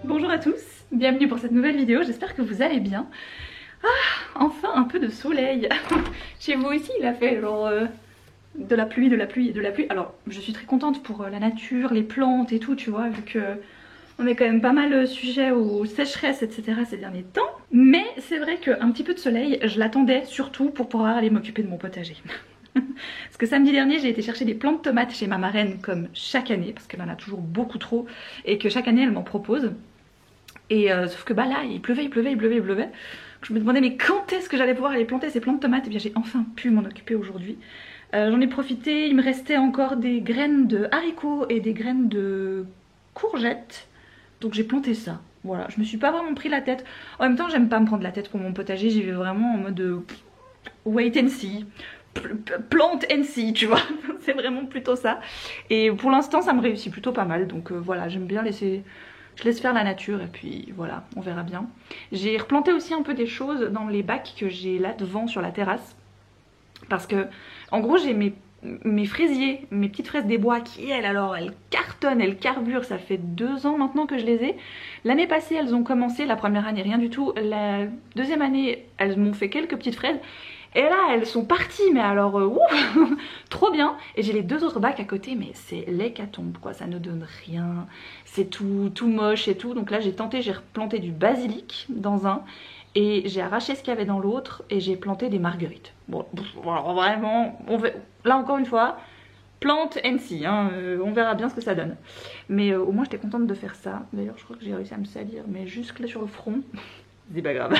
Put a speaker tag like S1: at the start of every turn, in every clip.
S1: Bonjour à tous, bienvenue pour cette nouvelle vidéo, j'espère que vous allez bien. Ah, enfin un peu de soleil. Chez vous aussi il a fait genre de la pluie, de la pluie et de la pluie. Alors je suis très contente pour la nature, les plantes et tout, tu vois, vu que on est quand même pas mal sujet aux sécheresses, etc. ces derniers temps. Mais c'est vrai qu'un petit peu de soleil, je l'attendais surtout pour pouvoir aller m'occuper de mon potager. Parce que samedi dernier j'ai été chercher des plants de tomates chez ma marraine comme chaque année, parce qu'elle en a toujours beaucoup trop et que chaque année elle m'en propose. Et sauf que bah là il pleuvait. Je me demandais mais quand est-ce que j'allais pouvoir aller planter ces plants de tomates. Et bien j'ai enfin pu m'en occuper aujourd'hui. J'en ai profité, il me restait encore des graines de haricots et des graines de courgettes. Donc j'ai planté ça. Voilà, je me suis pas vraiment pris la tête. En même temps j'aime pas me prendre la tête pour mon potager, j'y vais vraiment en mode wait and see. Plant and see, tu vois. C'est vraiment plutôt ça. Et pour l'instant ça me réussit plutôt pas mal. Donc voilà, j'aime bien laisser... Je laisse faire la nature et puis voilà, on verra bien. J'ai replanté aussi un peu des choses dans les bacs que j'ai là devant sur la terrasse. Parce que, en gros, j'ai mes fraisiers, mes petites fraises des bois qui, elles cartonnent, elles carburent. Ça fait 2 ans maintenant que je les ai. L'année passée, elles ont commencé, la première année, rien du tout. La deuxième année, elles m'ont fait quelques petites fraises. Et là, elles sont parties, mais alors, trop bien. Et j'ai les 2 autres bacs à côté, mais c'est l'hécatombe, quoi. Ça ne donne rien. C'est tout moche et tout. Donc là, j'ai tenté, j'ai replanté du basilic dans un. Et j'ai arraché ce qu'il y avait dans l'autre. Et j'ai planté des marguerites. Bon, alors vraiment, là encore une fois, plante and see, hein, on verra bien ce que ça donne. Mais au moins, j'étais contente de faire ça. D'ailleurs, je crois que j'ai réussi à me salir, mais juste là sur le front. C'est pas grave.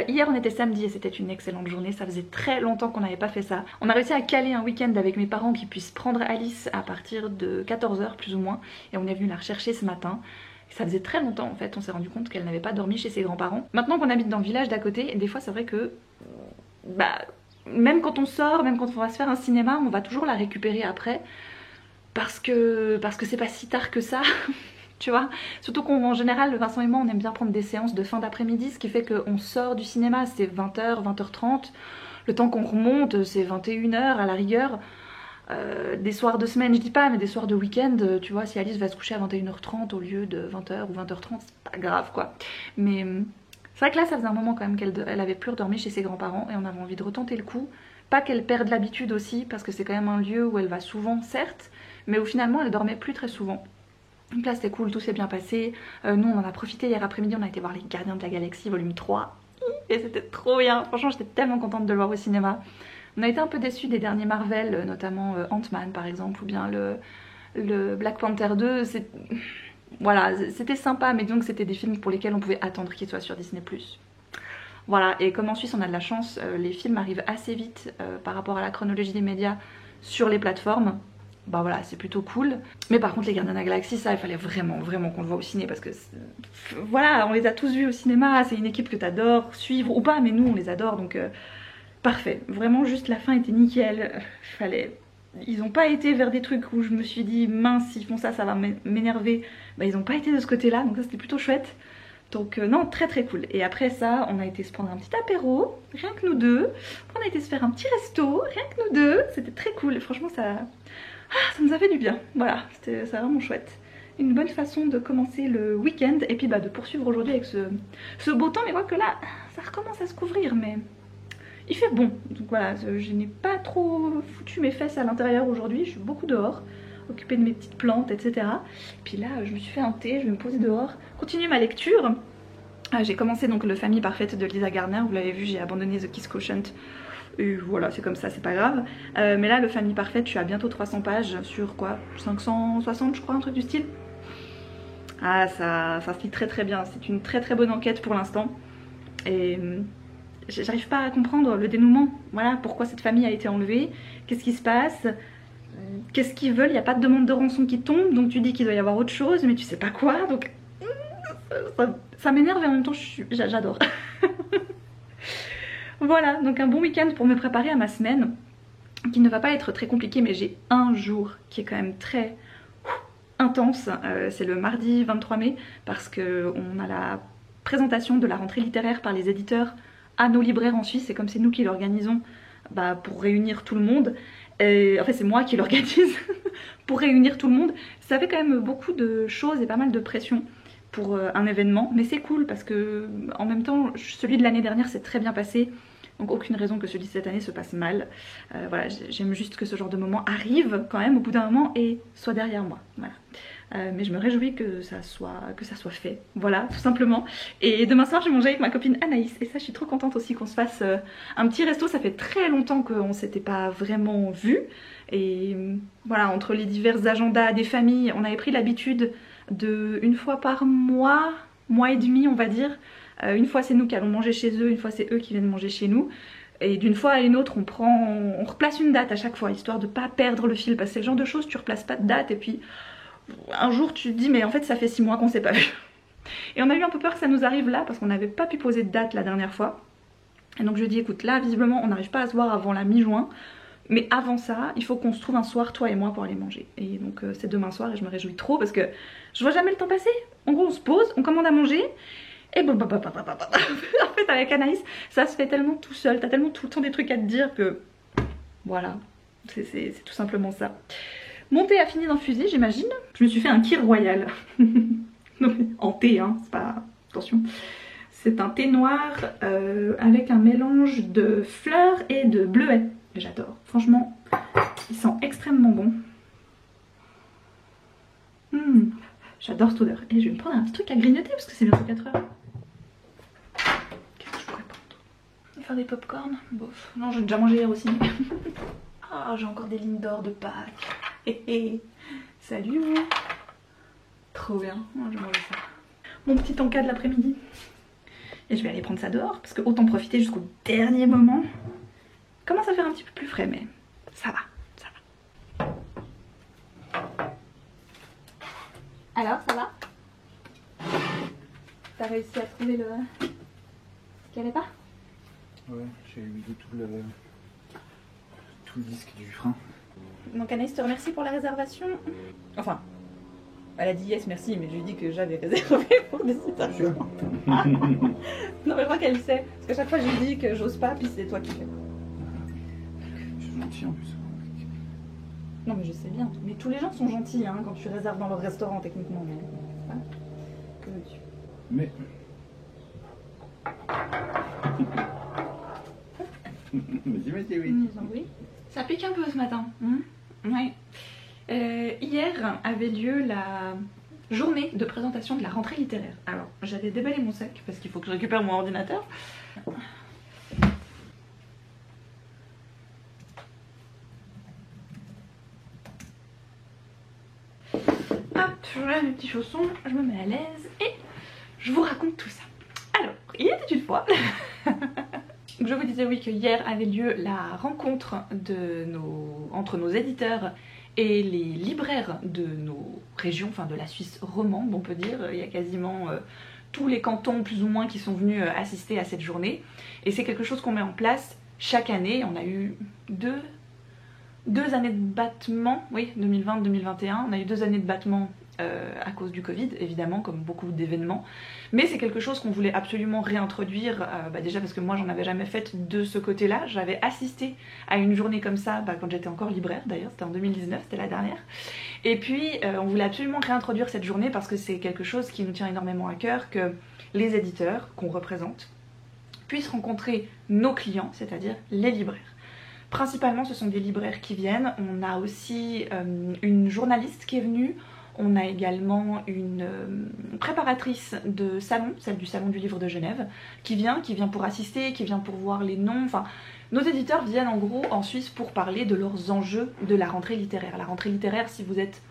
S1: Hier on était samedi et c'était une excellente journée, ça faisait très longtemps qu'on n'avait pas fait ça. On a réussi à caler un week-end avec mes parents qui puissent prendre Alice à partir de 14 h plus ou moins. Et on est venu la rechercher ce matin. Ça faisait très longtemps en fait, on s'est rendu compte qu'elle n'avait pas dormi chez ses grands-parents. Maintenant qu'on habite dans le village d'à côté, des fois c'est vrai que... Bah, même quand on sort, même quand on va se faire un cinéma, on va toujours la récupérer après. Parce que c'est pas si tard que ça. Tu vois, surtout qu'en général, Vincent et moi, on aime bien prendre des séances de fin d'après-midi, ce qui fait qu'on sort du cinéma, c'est 20 h, 20 h 30. Le temps qu'on remonte, c'est 21 h à la rigueur. Des soirs de semaine, je dis pas, mais des soirs de week-end, tu vois, si Alice va se coucher à 21 h 30 au lieu de 20 h ou 20 h 30, c'est pas grave, quoi. Mais c'est vrai que là, ça faisait un moment quand même qu'elle avait plus redormi chez ses grands-parents et on avait envie de retenter le coup. Pas qu'elle perde l'habitude aussi, parce que c'est quand même un lieu où elle va souvent, certes, mais où finalement, elle dormait plus très souvent. Donc là c'était cool, tout s'est bien passé. Nous on en a profité hier après-midi, on a été voir les Gardiens de la Galaxie volume 3. Et c'était trop bien, franchement j'étais tellement contente de le voir au cinéma. On a été un peu déçus des derniers Marvel, notamment Ant-Man par exemple, ou bien le Black Panther 2. Voilà, c'était sympa, mais donc c'était des films pour lesquels on pouvait attendre qu'ils soient sur Disney+. Voilà, et comme en Suisse on a de la chance, les films arrivent assez vite par rapport à la chronologie des médias sur les plateformes. Bah voilà, c'est plutôt cool. Mais par contre les Gardiens de la Galaxie, ça il fallait vraiment qu'on le voit au ciné, parce que voilà, on les a tous vus au cinéma, c'est une équipe que t'adores suivre ou pas, mais nous on les adore, donc parfait. Vraiment juste la fin était nickel. Ils ont pas été vers des trucs où je me suis dit mince, s'ils font ça, ça va m'énerver. Bah ils ont pas été de ce côté là, donc ça c'était plutôt chouette. Donc non, très cool. Et après ça, on a été se prendre un petit apéro, rien que nous deux. On a été se faire un petit resto, rien que nous deux. C'était très cool, et franchement ça nous a fait du bien. Voilà, c'était vraiment chouette. Une bonne façon de commencer le week-end et puis bah, de poursuivre aujourd'hui avec ce beau temps. Mais moi que là, ça recommence à se couvrir, mais il fait bon. Donc voilà, je n'ai pas trop foutu mes fesses à l'intérieur aujourd'hui. Je suis beaucoup dehors, occupée de mes petites plantes, etc. Puis là, je me suis fait un thé, je vais me poser dehors, continuer ma lecture. J'ai commencé donc Le Famille Parfaite de Lisa Garner. Vous l'avez vu, j'ai abandonné The Kiss Quotient. Et voilà, c'est comme ça, c'est pas grave. Mais là, Le Famille Parfaite, je suis à bientôt 300 pages sur quoi 560 je crois, un truc du style. Ah, ça se lit très bien. C'est une très bonne enquête pour l'instant. Et j'arrive pas à comprendre le dénouement. Voilà, pourquoi cette famille a été enlevée. Qu'est-ce qui se passe? Qu'est-ce qu'ils veulent? Il n'y a pas de demande de rançon qui tombe. Donc tu dis qu'il doit y avoir autre chose, mais tu sais pas quoi. Donc ça m'énerve et en même temps j'adore. Voilà, donc un bon week-end pour me préparer à ma semaine, qui ne va pas être très compliqué, mais j'ai un jour qui est quand même très intense. C'est le mardi 23 mai, parce qu'on a la présentation de la rentrée littéraire par les éditeurs à nos libraires en Suisse, et comme c'est nous qui l'organisons, bah, pour réunir tout le monde, en fait c'est moi qui l'organise pour réunir tout le monde, ça fait quand même beaucoup de choses et pas mal de pression. pour un événement, mais c'est cool parce que en même temps celui de l'année dernière s'est très bien passé, donc aucune raison que celui de cette année se passe mal. Voilà, j'aime juste que ce genre de moment arrive quand même au bout d'un moment et soit derrière moi, voilà. Mais je me réjouis que ça soit fait, voilà, tout simplement. Et demain soir je vais manger avec ma copine Anaïs et ça je suis trop contente aussi qu'on se fasse un petit resto. Ça fait très longtemps qu'on s'était pas vraiment vu et voilà, entre les divers agendas des familles, on avait pris l'habitude de une fois par mois et demi on va dire, une fois c'est nous qui allons manger chez eux, une fois c'est eux qui viennent manger chez nous. Et d'une fois à une autre on replace une date à chaque fois, histoire de pas perdre le fil, parce que c'est le genre de choses, tu replaces pas de date et puis un jour tu te dis mais en fait ça fait 6 mois qu'on s'est pas vu. Et on a eu un peu peur que ça nous arrive là parce qu'on n'avait pas pu poser de date la dernière fois. Et donc je dis écoute, là visiblement on n'arrive pas à se voir avant la mi-juin, mais avant ça il faut qu'on se trouve un soir toi et moi pour aller manger. Et donc c'est demain soir et je me réjouis trop parce que je vois jamais le temps passer. En gros on se pose, on commande à manger et en fait avec Anaïs ça se fait tellement tout seul, t'as tellement tout le temps des trucs à te dire que voilà, c'est tout simplement ça. Mon thé a fini d'infuser j'imagine. Je me suis fait un kir royal. Non mais en thé hein, c'est pas... attention. C'est un thé noir avec un mélange de fleurs et de bleuets. J'adore. Franchement, il sent extrêmement bon. J'adore cette odeur. Et je vais me prendre un petit truc à grignoter parce que c'est bientôt 4 heures. Qu'est-ce que je pourrais prendre? Faire des pop-corn? Bof. Non, j'ai déjà mangé hier aussi. Ah, j'ai encore des lignes d'or de Pâques. Salut. Trop bien. Oh, je vais manger ça. Mon petit encas de l'après-midi. Et je vais aller prendre ça dehors parce que autant profiter jusqu'au dernier moment. Commence à faire un petit peu plus frais mais ça va, ça va. Alors ça va? T'as réussi à trouver le... ce qu'il n'y avait pas?
S2: Ouais, j'ai eu tout le disque du frein.
S1: Donc Anaïs te remercie pour la réservation. Enfin, elle a dit yes merci mais je lui ai dit que j'avais réservé pour des sites. Non mais je crois qu'elle sait. Parce qu'à chaque fois je lui dis que j'ose pas puis c'est toi qui fais.
S2: Je suis gentil en plus.
S1: Non mais je sais bien. Mais tous les gens sont gentils hein, quand tu réserves dans leur restaurant techniquement. Mais... hein, que veux-tu?
S2: Mais... Vas-y oui.
S1: Oui. Ça pique un peu ce matin. Ouais. Hier avait lieu la journée de présentation de la rentrée littéraire. Alors j'avais déballé mon sac parce qu'il faut que je récupère mon ordinateur. Hop, je lève mes petits chaussons, je me mets à l'aise et je vous raconte tout ça. Alors, il était une fois... Je vous disais oui que hier avait lieu la rencontre entre nos éditeurs et les libraires de nos régions, enfin de la Suisse romande on peut dire. Il y a quasiment tous les cantons plus ou moins qui sont venus assister à cette journée. Et c'est quelque chose qu'on met en place chaque année. On a eu deux années de battement, oui 2020-2021, on a eu 2 années de battement à cause du Covid évidemment comme beaucoup d'événements, mais c'est quelque chose qu'on voulait absolument réintroduire, déjà parce que moi j'en avais jamais fait de ce côté là. J'avais assisté à une journée comme ça quand j'étais encore libraire, d'ailleurs c'était en 2019, c'était la dernière, et puis on voulait absolument réintroduire cette journée parce que c'est quelque chose qui nous tient énormément à cœur, que les éditeurs qu'on représente puissent rencontrer nos clients, c'est-à-dire les libraires. Principalement ce sont des libraires qui viennent, on a aussi une journaliste qui est venue. On a également une préparatrice de salon, celle du salon du livre de Genève, qui vient pour assister, qui vient pour voir les noms. Enfin, nos éditeurs viennent en gros en Suisse pour parler de leurs enjeux de la rentrée littéraire. La rentrée littéraire, si vous êtes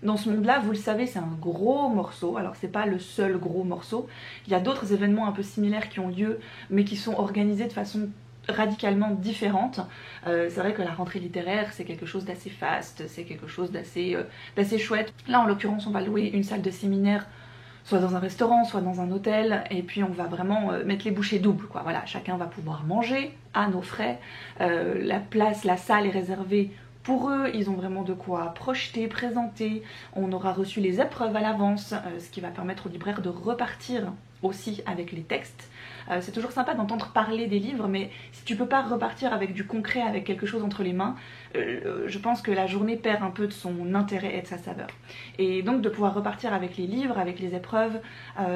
S1: dans ce monde-là, vous le savez, c'est un gros morceau. Alors c'est pas le seul gros morceau. Il y a d'autres événements un peu similaires qui ont lieu, mais qui sont organisés de façon radicalement différente. C'est vrai que la rentrée littéraire c'est quelque chose d'assez faste, c'est quelque chose d'assez chouette. Là en l'occurrence on va louer une salle de séminaire soit dans un restaurant, soit dans un hôtel, et puis on va vraiment mettre les bouchées doubles quoi. Voilà, chacun va pouvoir manger à nos frais, la salle est réservée pour eux, ils ont vraiment de quoi projeter, présenter. On aura reçu les épreuves à l'avance, ce qui va permettre aux libraires de repartir aussi avec les textes. C'est toujours sympa d'entendre parler des livres, mais si tu peux pas repartir avec du concret, avec quelque chose entre les mains, je pense que la journée perd un peu de son intérêt et de sa saveur. Et donc de pouvoir repartir avec les livres, avec les épreuves,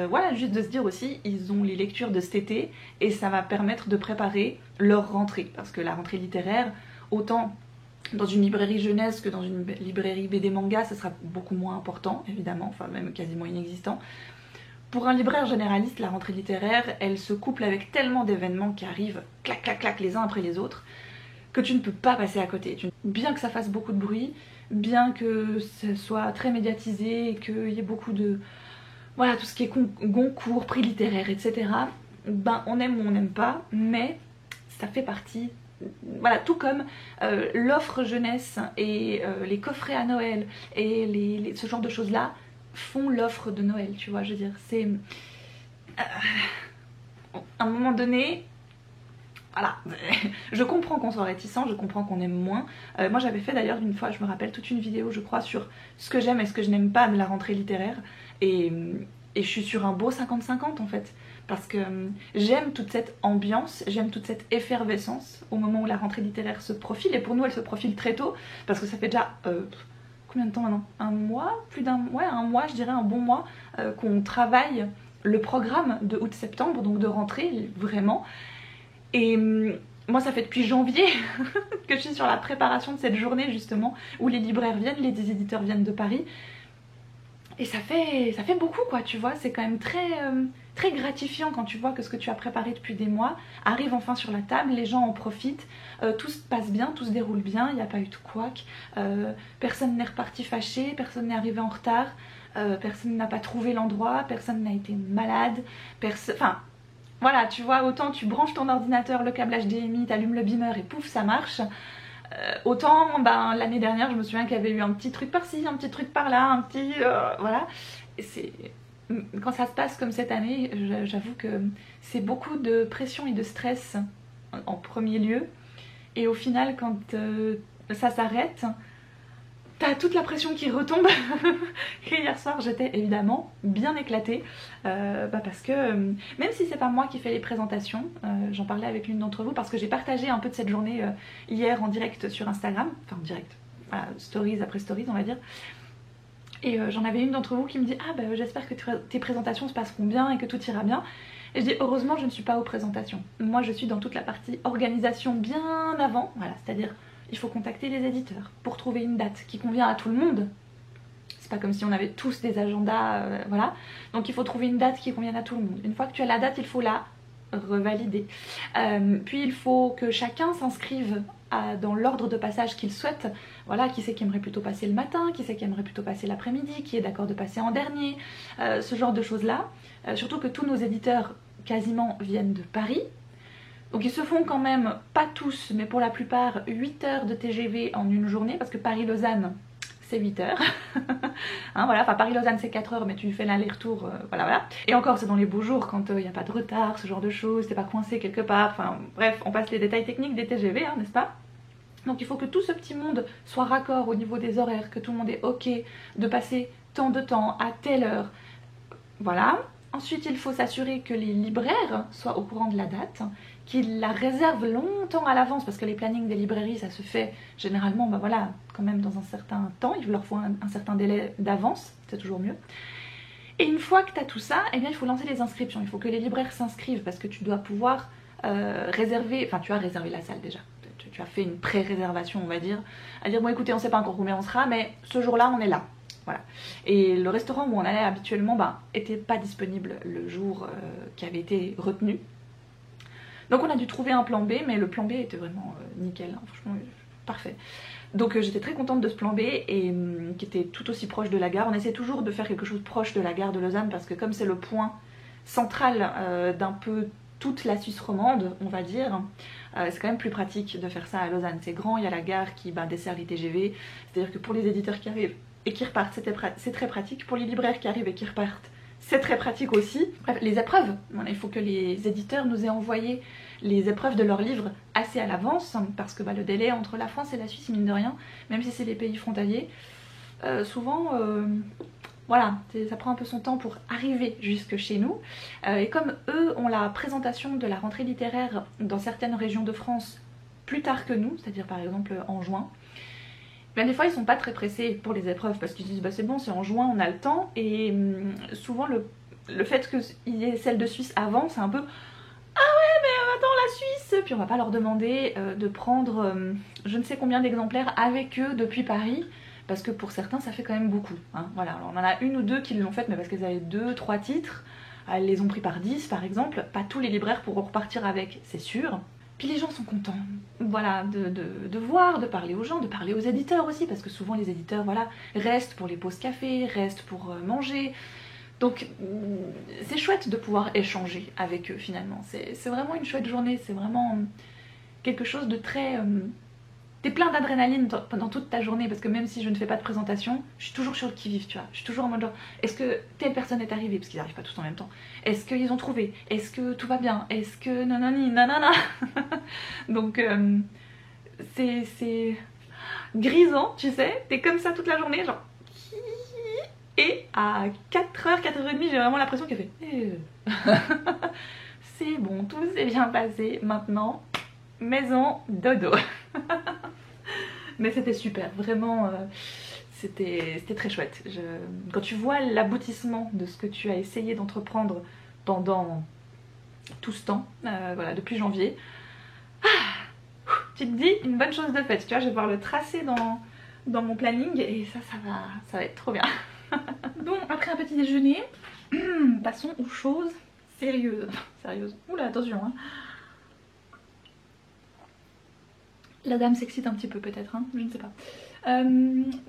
S1: voilà, juste de se dire aussi, ils ont les lectures de cet été, et ça va permettre de préparer leur rentrée, parce que la rentrée littéraire, autant dans une librairie jeunesse que dans une librairie BD manga, ça sera beaucoup moins important, évidemment, enfin même quasiment inexistant. Pour un libraire généraliste, la rentrée littéraire, elle se couple avec tellement d'événements qui arrivent, clac, clac, clac, les uns après les autres, que tu ne peux pas passer à côté. Bien que ça fasse beaucoup de bruit, bien que ce soit très médiatisé, et qu'il y ait beaucoup de... Voilà, tout ce qui est concours, prix littéraires, etc. Ben, on aime ou on n'aime pas, mais ça fait partie... Voilà, tout comme l'offre jeunesse et les coffrets à Noël et ce genre de choses-là, font l'offre de Noël, tu vois, je veux dire, c'est... à un moment donné, voilà, je comprends qu'on soit réticent, je comprends qu'on aime moins. Moi j'avais fait d'ailleurs une fois, je me rappelle, toute une vidéo, je crois, sur ce que j'aime et ce que je n'aime pas de la rentrée littéraire, et je suis sur un beau 50-50 en fait, parce que j'aime toute cette ambiance, j'aime toute cette effervescence au moment où la rentrée littéraire se profile, et pour nous elle se profile très tôt, parce que ça fait déjà... combien de temps maintenant? Un mois? Plus d'un mois? Ouais, un mois, je dirais un bon mois, qu'on travaille le programme de août-septembre, donc de rentrée, vraiment. Et moi, ça fait depuis janvier que je suis sur la préparation de cette journée, justement, où les libraires viennent, les éditeurs viennent de Paris. Et ça fait beaucoup, quoi, tu vois, c'est quand même très gratifiant quand tu vois que ce que tu as préparé depuis des mois arrive enfin sur la table, les gens en profitent, tout se passe bien, tout se déroule bien, il n'y a pas eu de couac, personne n'est reparti fâché, personne n'est arrivé en retard, personne n'a pas trouvé l'endroit, personne n'a été malade, enfin... Voilà, tu vois, autant tu branches ton ordinateur, le câble HDMI, t'allumes le beamer et pouf, ça marche. Autant, ben, l'année dernière, je me souviens qu'il y avait eu un petit truc par-ci, un petit truc par-là, un petit... voilà. Quand ça se passe comme cette année, j'avoue que c'est beaucoup de pression et de stress en premier lieu. Et au final, quand ça s'arrête, t'as toute la pression qui retombe. Et hier soir, j'étais évidemment bien éclatée. Parce que même si c'est pas moi qui fais les présentations, j'en parlais avec l'une d'entre vous parce que j'ai partagé un peu de cette journée hier en direct sur Instagram. Enfin en direct, voilà, stories après stories on va dire. Et j'en avais une d'entre vous qui me dit « Ah bah j'espère que tes présentations se passeront bien et que tout ira bien ». Et je dis « Heureusement je ne suis pas aux présentations. Moi je suis dans toute la partie organisation bien avant, voilà, c'est-à-dire il faut contacter les éditeurs pour trouver une date qui convient à tout le monde. C'est pas comme si on avait tous des agendas, voilà. Donc il faut trouver une date qui convienne à tout le monde. Une fois que tu as la date, il faut la revalider. Puis il faut que chacun s'inscrive dans l'ordre de passage qu'il souhaite. Voilà, qui c'est qui aimerait plutôt passer le matin, qui c'est qui aimerait plutôt passer l'après-midi, qui est d'accord de passer en dernier, ce genre de choses-là. Surtout que tous nos éditeurs quasiment viennent de Paris. Donc ils se font quand même, pas tous, mais pour la plupart, 8 heures de TGV en une journée, parce que Paris-Lausanne, c'est 8 heures. Hein, voilà, enfin Paris-Lausanne c'est 4 heures, mais tu fais l'aller-retour, voilà, voilà. Et encore, c'est dans les beaux jours, quand il n'y a pas de retard, ce genre de choses, t'es pas coincé quelque part, enfin bref, on passe les détails techniques des TGV, hein, n'est-ce pas? Donc il faut que tout ce petit monde soit raccord au niveau des horaires, que tout le monde est ok de passer tant de temps à telle heure, voilà. Ensuite, il faut s'assurer que les libraires soient au courant de la date, qu'ils la réservent longtemps à l'avance, parce que les plannings des librairies, ça se fait généralement, bah voilà, quand même dans un certain temps, il leur faut un certain délai d'avance, c'est toujours mieux. Et une fois que tu as tout ça, eh bien, il faut lancer les inscriptions, il faut que les libraires s'inscrivent, parce que tu dois pouvoir réserver, enfin tu as réservé la salle déjà, tu as fait une pré-réservation, on va dire, à dire bon écoutez, on sait pas encore combien on sera, mais ce jour-là, on est là. Voilà. Et le restaurant où on allait habituellement était pas disponible le jour qui avait été retenu. Donc on a dû trouver un plan B, mais le plan B était vraiment nickel, hein, franchement parfait. Donc j'étais très contente de ce plan B et qui était tout aussi proche de la gare. On essaie toujours de faire quelque chose proche de la gare de Lausanne parce que comme c'est le point central d'un peu toute la Suisse romande, on va dire, c'est quand même plus pratique de faire ça à Lausanne. C'est grand, il y a la gare qui dessert les TGV, c'est-à-dire que pour les éditeurs qui arrivent et qui repartent, c'est très pratique. Pour les libraires qui arrivent et qui repartent, c'est très pratique aussi. Bref, les épreuves, il faut que les éditeurs nous aient envoyé les épreuves de leurs livres assez à l'avance, parce que le délai entre la France et la Suisse, mine de rien, même si c'est les pays frontaliers, souvent voilà, ça prend un peu son temps pour arriver jusque chez nous. Et comme eux ont la présentation de la rentrée littéraire dans certaines régions de France plus tard que nous, c'est-à-dire par exemple en juin, ben des fois ils sont pas très pressés pour les épreuves parce qu'ils disent bah c'est bon, c'est en juin, on a le temps. Et souvent le fait qu'il y ait celle de Suisse avant, c'est un peu ah ouais mais attends la Suisse, puis on va pas leur demander de prendre je ne sais combien d'exemplaires avec eux depuis Paris. Parce que pour certains ça fait quand même beaucoup, hein. Voilà, alors on en a une ou deux qui l'ont fait mais parce qu'elles avaient 2-3 titres, elles les ont pris par 10 par exemple, pas tous les libraires pourront repartir avec, c'est sûr. Puis les gens sont contents, voilà, de voir, de parler aux gens, de parler aux éditeurs aussi, parce que souvent les éditeurs, voilà, restent pour les pauses café, restent pour manger. Donc c'est chouette de pouvoir échanger avec eux finalement, c'est vraiment une chouette journée, c'est vraiment quelque chose de très... T'es plein d'adrénaline pendant toute ta journée parce que même si je ne fais pas de présentation, je suis toujours sur le qui-vive, tu vois. Je suis toujours en mode genre, est-ce que telle personne est arrivée? Parce qu'ils n'arrivent pas tous en même temps. Est-ce qu'ils ont trouvé? Est-ce que tout va bien? Est-ce que nanani, nanana? Donc c'est grisant, tu sais. T'es comme ça toute la journée, genre... Et à 4h, 4h30, j'ai vraiment l'impression qu'elle fait... C'est bon, tout s'est bien passé, maintenant, maison, dodo. Mais c'était super, vraiment, c'était très chouette. Quand tu vois l'aboutissement de ce que tu as essayé d'entreprendre pendant tout ce temps, voilà, depuis janvier, tu te dis une bonne chose de faite. Tu vois, je vais pouvoir le tracer dans mon planning et ça va être trop bien. Bon, après un petit déjeuner, passons aux choses sérieuses. Sérieuses. Oula, attention, hein. La dame s'excite un petit peu peut-être, hein, je ne sais pas.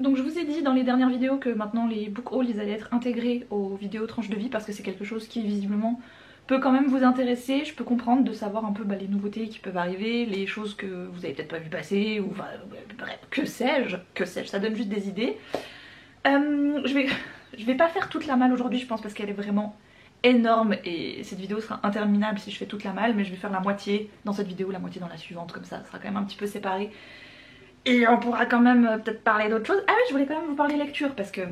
S1: Donc je vous ai dit dans les dernières vidéos que maintenant les book hauls ils allaient être intégrés aux vidéos tranches de vie parce que c'est quelque chose qui visiblement peut quand même vous intéresser. Je peux comprendre de savoir un peu les nouveautés qui peuvent arriver, les choses que vous avez peut-être pas vu passer ou bref, que sais-je, ça donne juste des idées. Je vais pas faire toute la malle aujourd'hui je pense parce qu'elle est vraiment énorme et cette vidéo sera interminable si je fais toute la malle, mais je vais faire la moitié dans cette vidéo, la moitié dans la suivante, comme ça sera quand même un petit peu séparé et on pourra quand même peut-être parler d'autres choses. Ah oui, je voulais quand même vous parler lecture parce que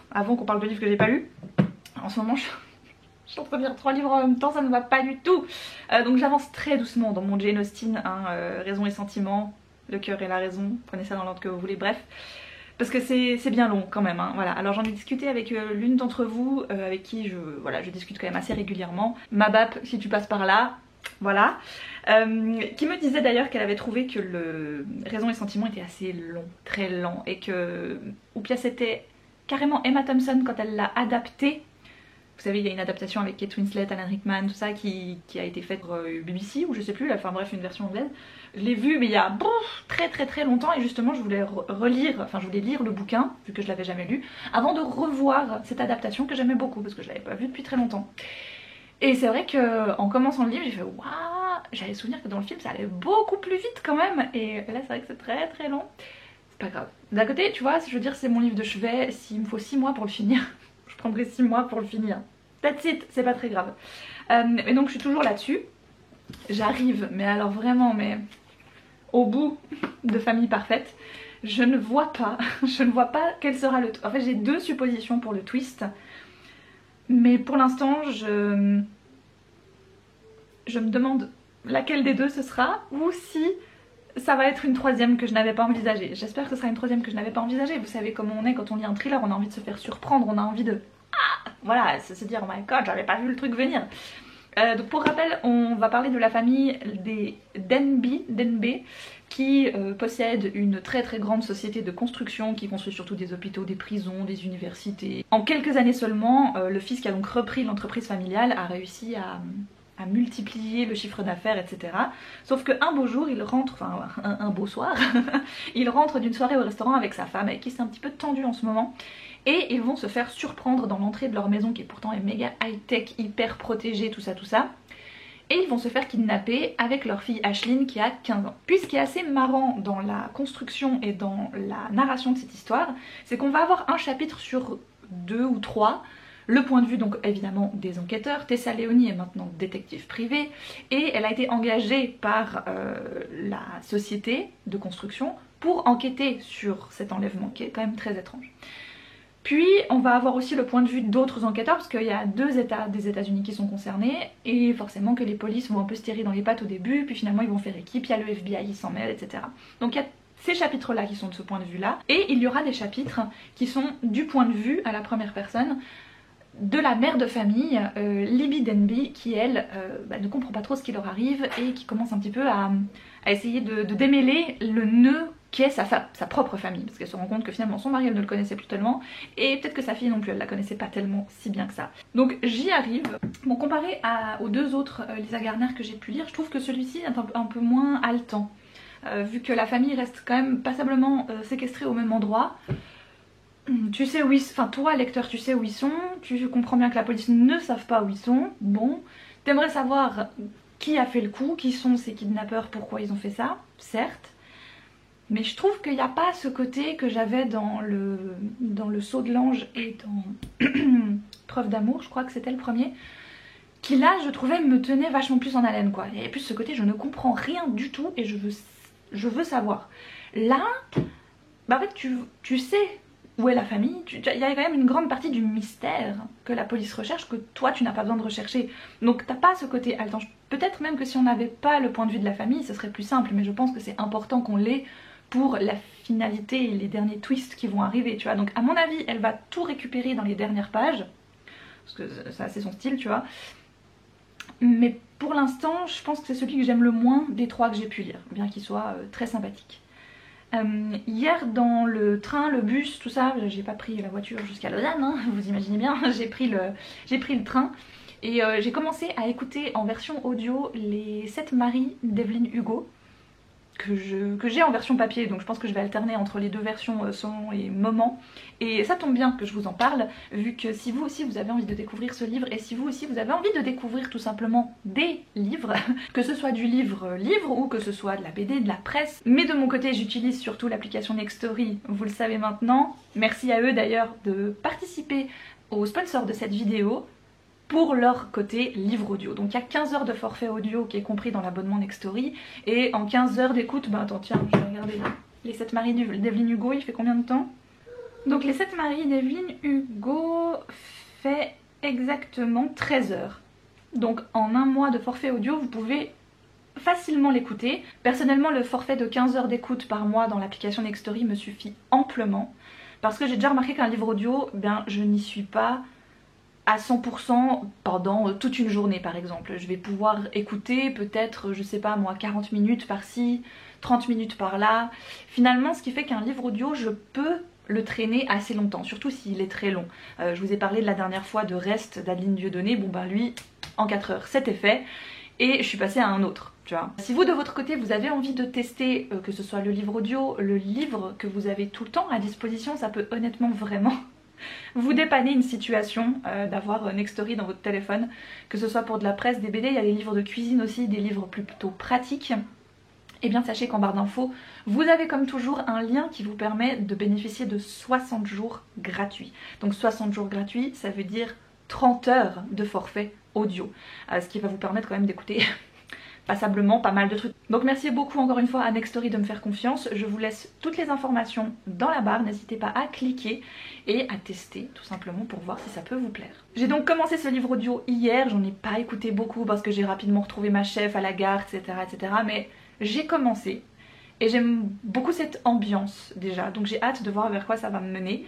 S1: avant qu'on parle de livres que j'ai pas lus, en ce moment je suis en train de lire 3 livres en même temps, ça ne va pas du tout. Donc j'avance très doucement dans mon Jane Austen, hein, Raison et Sentiment, Le cœur et la raison, prenez ça dans l'ordre que vous voulez, bref. Parce que c'est bien long quand même, hein. Voilà. Alors j'en ai discuté avec l'une d'entre vous, avec qui je discute quand même assez régulièrement. Mabap, si tu passes par là, voilà. Qui me disait d'ailleurs qu'elle avait trouvé que le Raison et Sentiment était assez long, très lent. Et que Oupia c'était carrément Emma Thompson quand elle l'a adapté. Vous savez, il y a une adaptation avec Kate Winslet, Alan Rickman, tout ça qui a été faite pour BBC ou je sais plus, enfin bref, une version anglaise. Je l'ai vue mais il y a très longtemps et justement je voulais relire, enfin je voulais lire le bouquin, vu que je l'avais jamais lu, avant de revoir cette adaptation que j'aimais beaucoup parce que je l'avais pas vue depuis très longtemps. Et c'est vrai qu'en commençant le livre, j'ai fait waouh, j'avais souvenir que dans le film ça allait beaucoup plus vite quand même. Et là c'est vrai que c'est très long. C'est pas grave. D'un côté, tu vois, je veux dire c'est mon livre de chevet, s'il me faut 6 mois pour le finir, je prendrai 6 mois pour le finir. That's it, c'est pas très grave. Et donc je suis toujours là-dessus. J'arrive, mais alors vraiment, mais au bout de Famille Parfaite. Je ne vois pas quel sera le... En fait j'ai 2 suppositions pour le twist. Mais pour l'instant je me demande laquelle des 2 ce sera. Ou si ça va être une 3e que je n'avais pas envisagée. J'espère que ce sera une 3e que je n'avais pas envisagée. Vous savez comment on est quand on lit un thriller, on a envie de se faire surprendre, on a envie de... Voilà, se dire oh my god, j'avais pas vu le truc venir. Donc pour rappel, on va parler de la famille des Denbe qui possède une très grande société de construction qui construit surtout des hôpitaux, des prisons, des universités. En quelques années seulement, le fils qui a donc repris l'entreprise familiale a réussi à multiplier le chiffre d'affaires, etc. Sauf qu'un beau jour, il rentre, enfin un beau soir, il rentre d'une soirée au restaurant avec sa femme, avec qui c'est un petit peu tendu en ce moment. Et ils vont se faire surprendre dans l'entrée de leur maison qui pourtant est méga high-tech, hyper protégée, tout ça. Et ils vont se faire kidnapper avec leur fille Ashlyn qui a 15 ans. Puis ce qui est assez marrant dans la construction et dans la narration de cette histoire, c'est qu'on va avoir un chapitre sur 2 ou 3, le point de vue donc évidemment des enquêteurs. Tessa Leoni est maintenant détective privée et elle a été engagée par la société de construction pour enquêter sur cet enlèvement qui est quand même très étrange. Puis on va avoir aussi le point de vue d'autres enquêteurs parce qu'il y a 2 États des États-Unis qui sont concernés et forcément que les polices vont un peu se tirer dans les pattes au début, puis finalement ils vont faire équipe, il y a le FBI, ils s'en mêlent, etc. Donc il y a ces chapitres-là qui sont de ce point de vue-là et il y aura des chapitres qui sont du point de vue à la première personne de la mère de famille, Libby Denby, qui elle ne comprend pas trop ce qui leur arrive et qui commence un petit peu à essayer de démêler le nœud qui est sa propre famille, parce qu'elle se rend compte que finalement son mari elle ne le connaissait plus tellement et peut-être que sa fille non plus elle la connaissait pas tellement si bien que ça. Donc j'y arrive. Bon, comparé aux 2 autres Lisa Garner que j'ai pu lire, je trouve que celui-ci est un peu moins haletant, vu que la famille reste quand même passablement séquestrée au même endroit. Tu sais où ils sont, enfin toi lecteur tu sais où ils sont, tu comprends bien que la police ne savent pas où ils sont, bon, t'aimerais savoir qui a fait le coup, qui sont ces kidnappeurs, pourquoi ils ont fait ça, certes, mais je trouve qu'il n'y a pas ce côté que j'avais dans le Sceau de l'Ange et dans Preuve d'amour, je crois que c'était le premier, qui là je trouvais me tenait vachement plus en haleine quoi, il y avait plus ce côté je ne comprends rien du tout et je veux savoir. Là, bah en fait tu sais où est la famille, il y a quand même une grande partie du mystère que la police recherche que toi tu n'as pas besoin de rechercher. Donc t'as pas ce côté haletant. Peut-être même que si on n'avait pas le point de vue de la famille ce serait plus simple, mais je pense que c'est important qu'on l'ait pour la finalité et les derniers twists qui vont arriver, tu vois. Donc à mon avis elle va tout récupérer dans les dernières pages, parce que ça c'est son style, tu vois. Mais pour l'instant je pense que c'est celui que j'aime le moins des 3 que j'ai pu lire, bien qu'il soit très sympathique. Hier dans le train, le bus, tout ça, j'ai pas pris la voiture jusqu'à Lausanne, hein, vous imaginez bien, j'ai pris le train et j'ai commencé à écouter en version audio les 7 maris d'Evelyn Hugo que j'ai en version papier, donc je pense que je vais alterner entre les 2 versions selon les moments. Et ça tombe bien que je vous en parle, vu que si vous aussi vous avez envie de découvrir ce livre, et si vous aussi vous avez envie de découvrir tout simplement des livres, que ce soit du livre ou que ce soit de la BD, de la presse, mais de mon côté j'utilise surtout l'application Nextory, vous le savez maintenant. Merci à eux d'ailleurs de participer au sponsor de cette vidéo pour leur côté livre audio. Donc il y a 15 heures de forfait audio qui est compris dans l'abonnement Nextory, et en 15 heures d'écoute, bah attends tiens, je vais regarder là. Les 7 maris d'Evelyn Hugo, il fait combien de temps? Donc les 7 maris d'Evelyn Hugo fait exactement 13 heures. Donc en un mois de forfait audio, vous pouvez facilement l'écouter. Personnellement, le forfait de 15 heures d'écoute par mois dans l'application Nextory me suffit amplement, parce que j'ai déjà remarqué qu'un livre audio, ben je n'y suis pas à 100% pendant toute une journée par exemple. Je vais pouvoir écouter peut-être, je sais pas moi, 40 minutes par-ci, 30 minutes par-là. Finalement, ce qui fait qu'un livre audio, je peux le traîner assez longtemps, surtout s'il est très long. Je vous ai parlé de la dernière fois de Reste d'Adeline Dieudonné, bon ben lui, en 4 heures c'était fait, et je suis passée à un autre. Tu vois. Si vous de votre côté vous avez envie de tester que ce soit le livre audio, le livre que vous avez tout le temps à disposition, ça peut honnêtement vraiment vous dépanner une situation d'avoir Nextory dans votre téléphone, que ce soit pour de la presse, des BD, il y a des livres de cuisine aussi, des livres plutôt pratiques. Et bien sachez qu'en barre d'infos, vous avez comme toujours un lien qui vous permet de bénéficier de 60 jours gratuits. Donc 60 jours gratuits, ça veut dire 30 heures de forfait audio, ce qui va vous permettre quand même d'écouter passablement pas mal de trucs. Donc merci beaucoup encore une fois à Nextory de me faire confiance. Je vous laisse toutes les informations dans la barre, n'hésitez pas à cliquer et à tester tout simplement pour voir si ça peut vous plaire. J'ai donc commencé ce livre audio hier, j'en ai pas écouté beaucoup parce que j'ai rapidement retrouvé ma chef à la gare, etc. mais j'ai commencé et j'aime beaucoup cette ambiance déjà, donc j'ai hâte de voir vers quoi ça va me mener.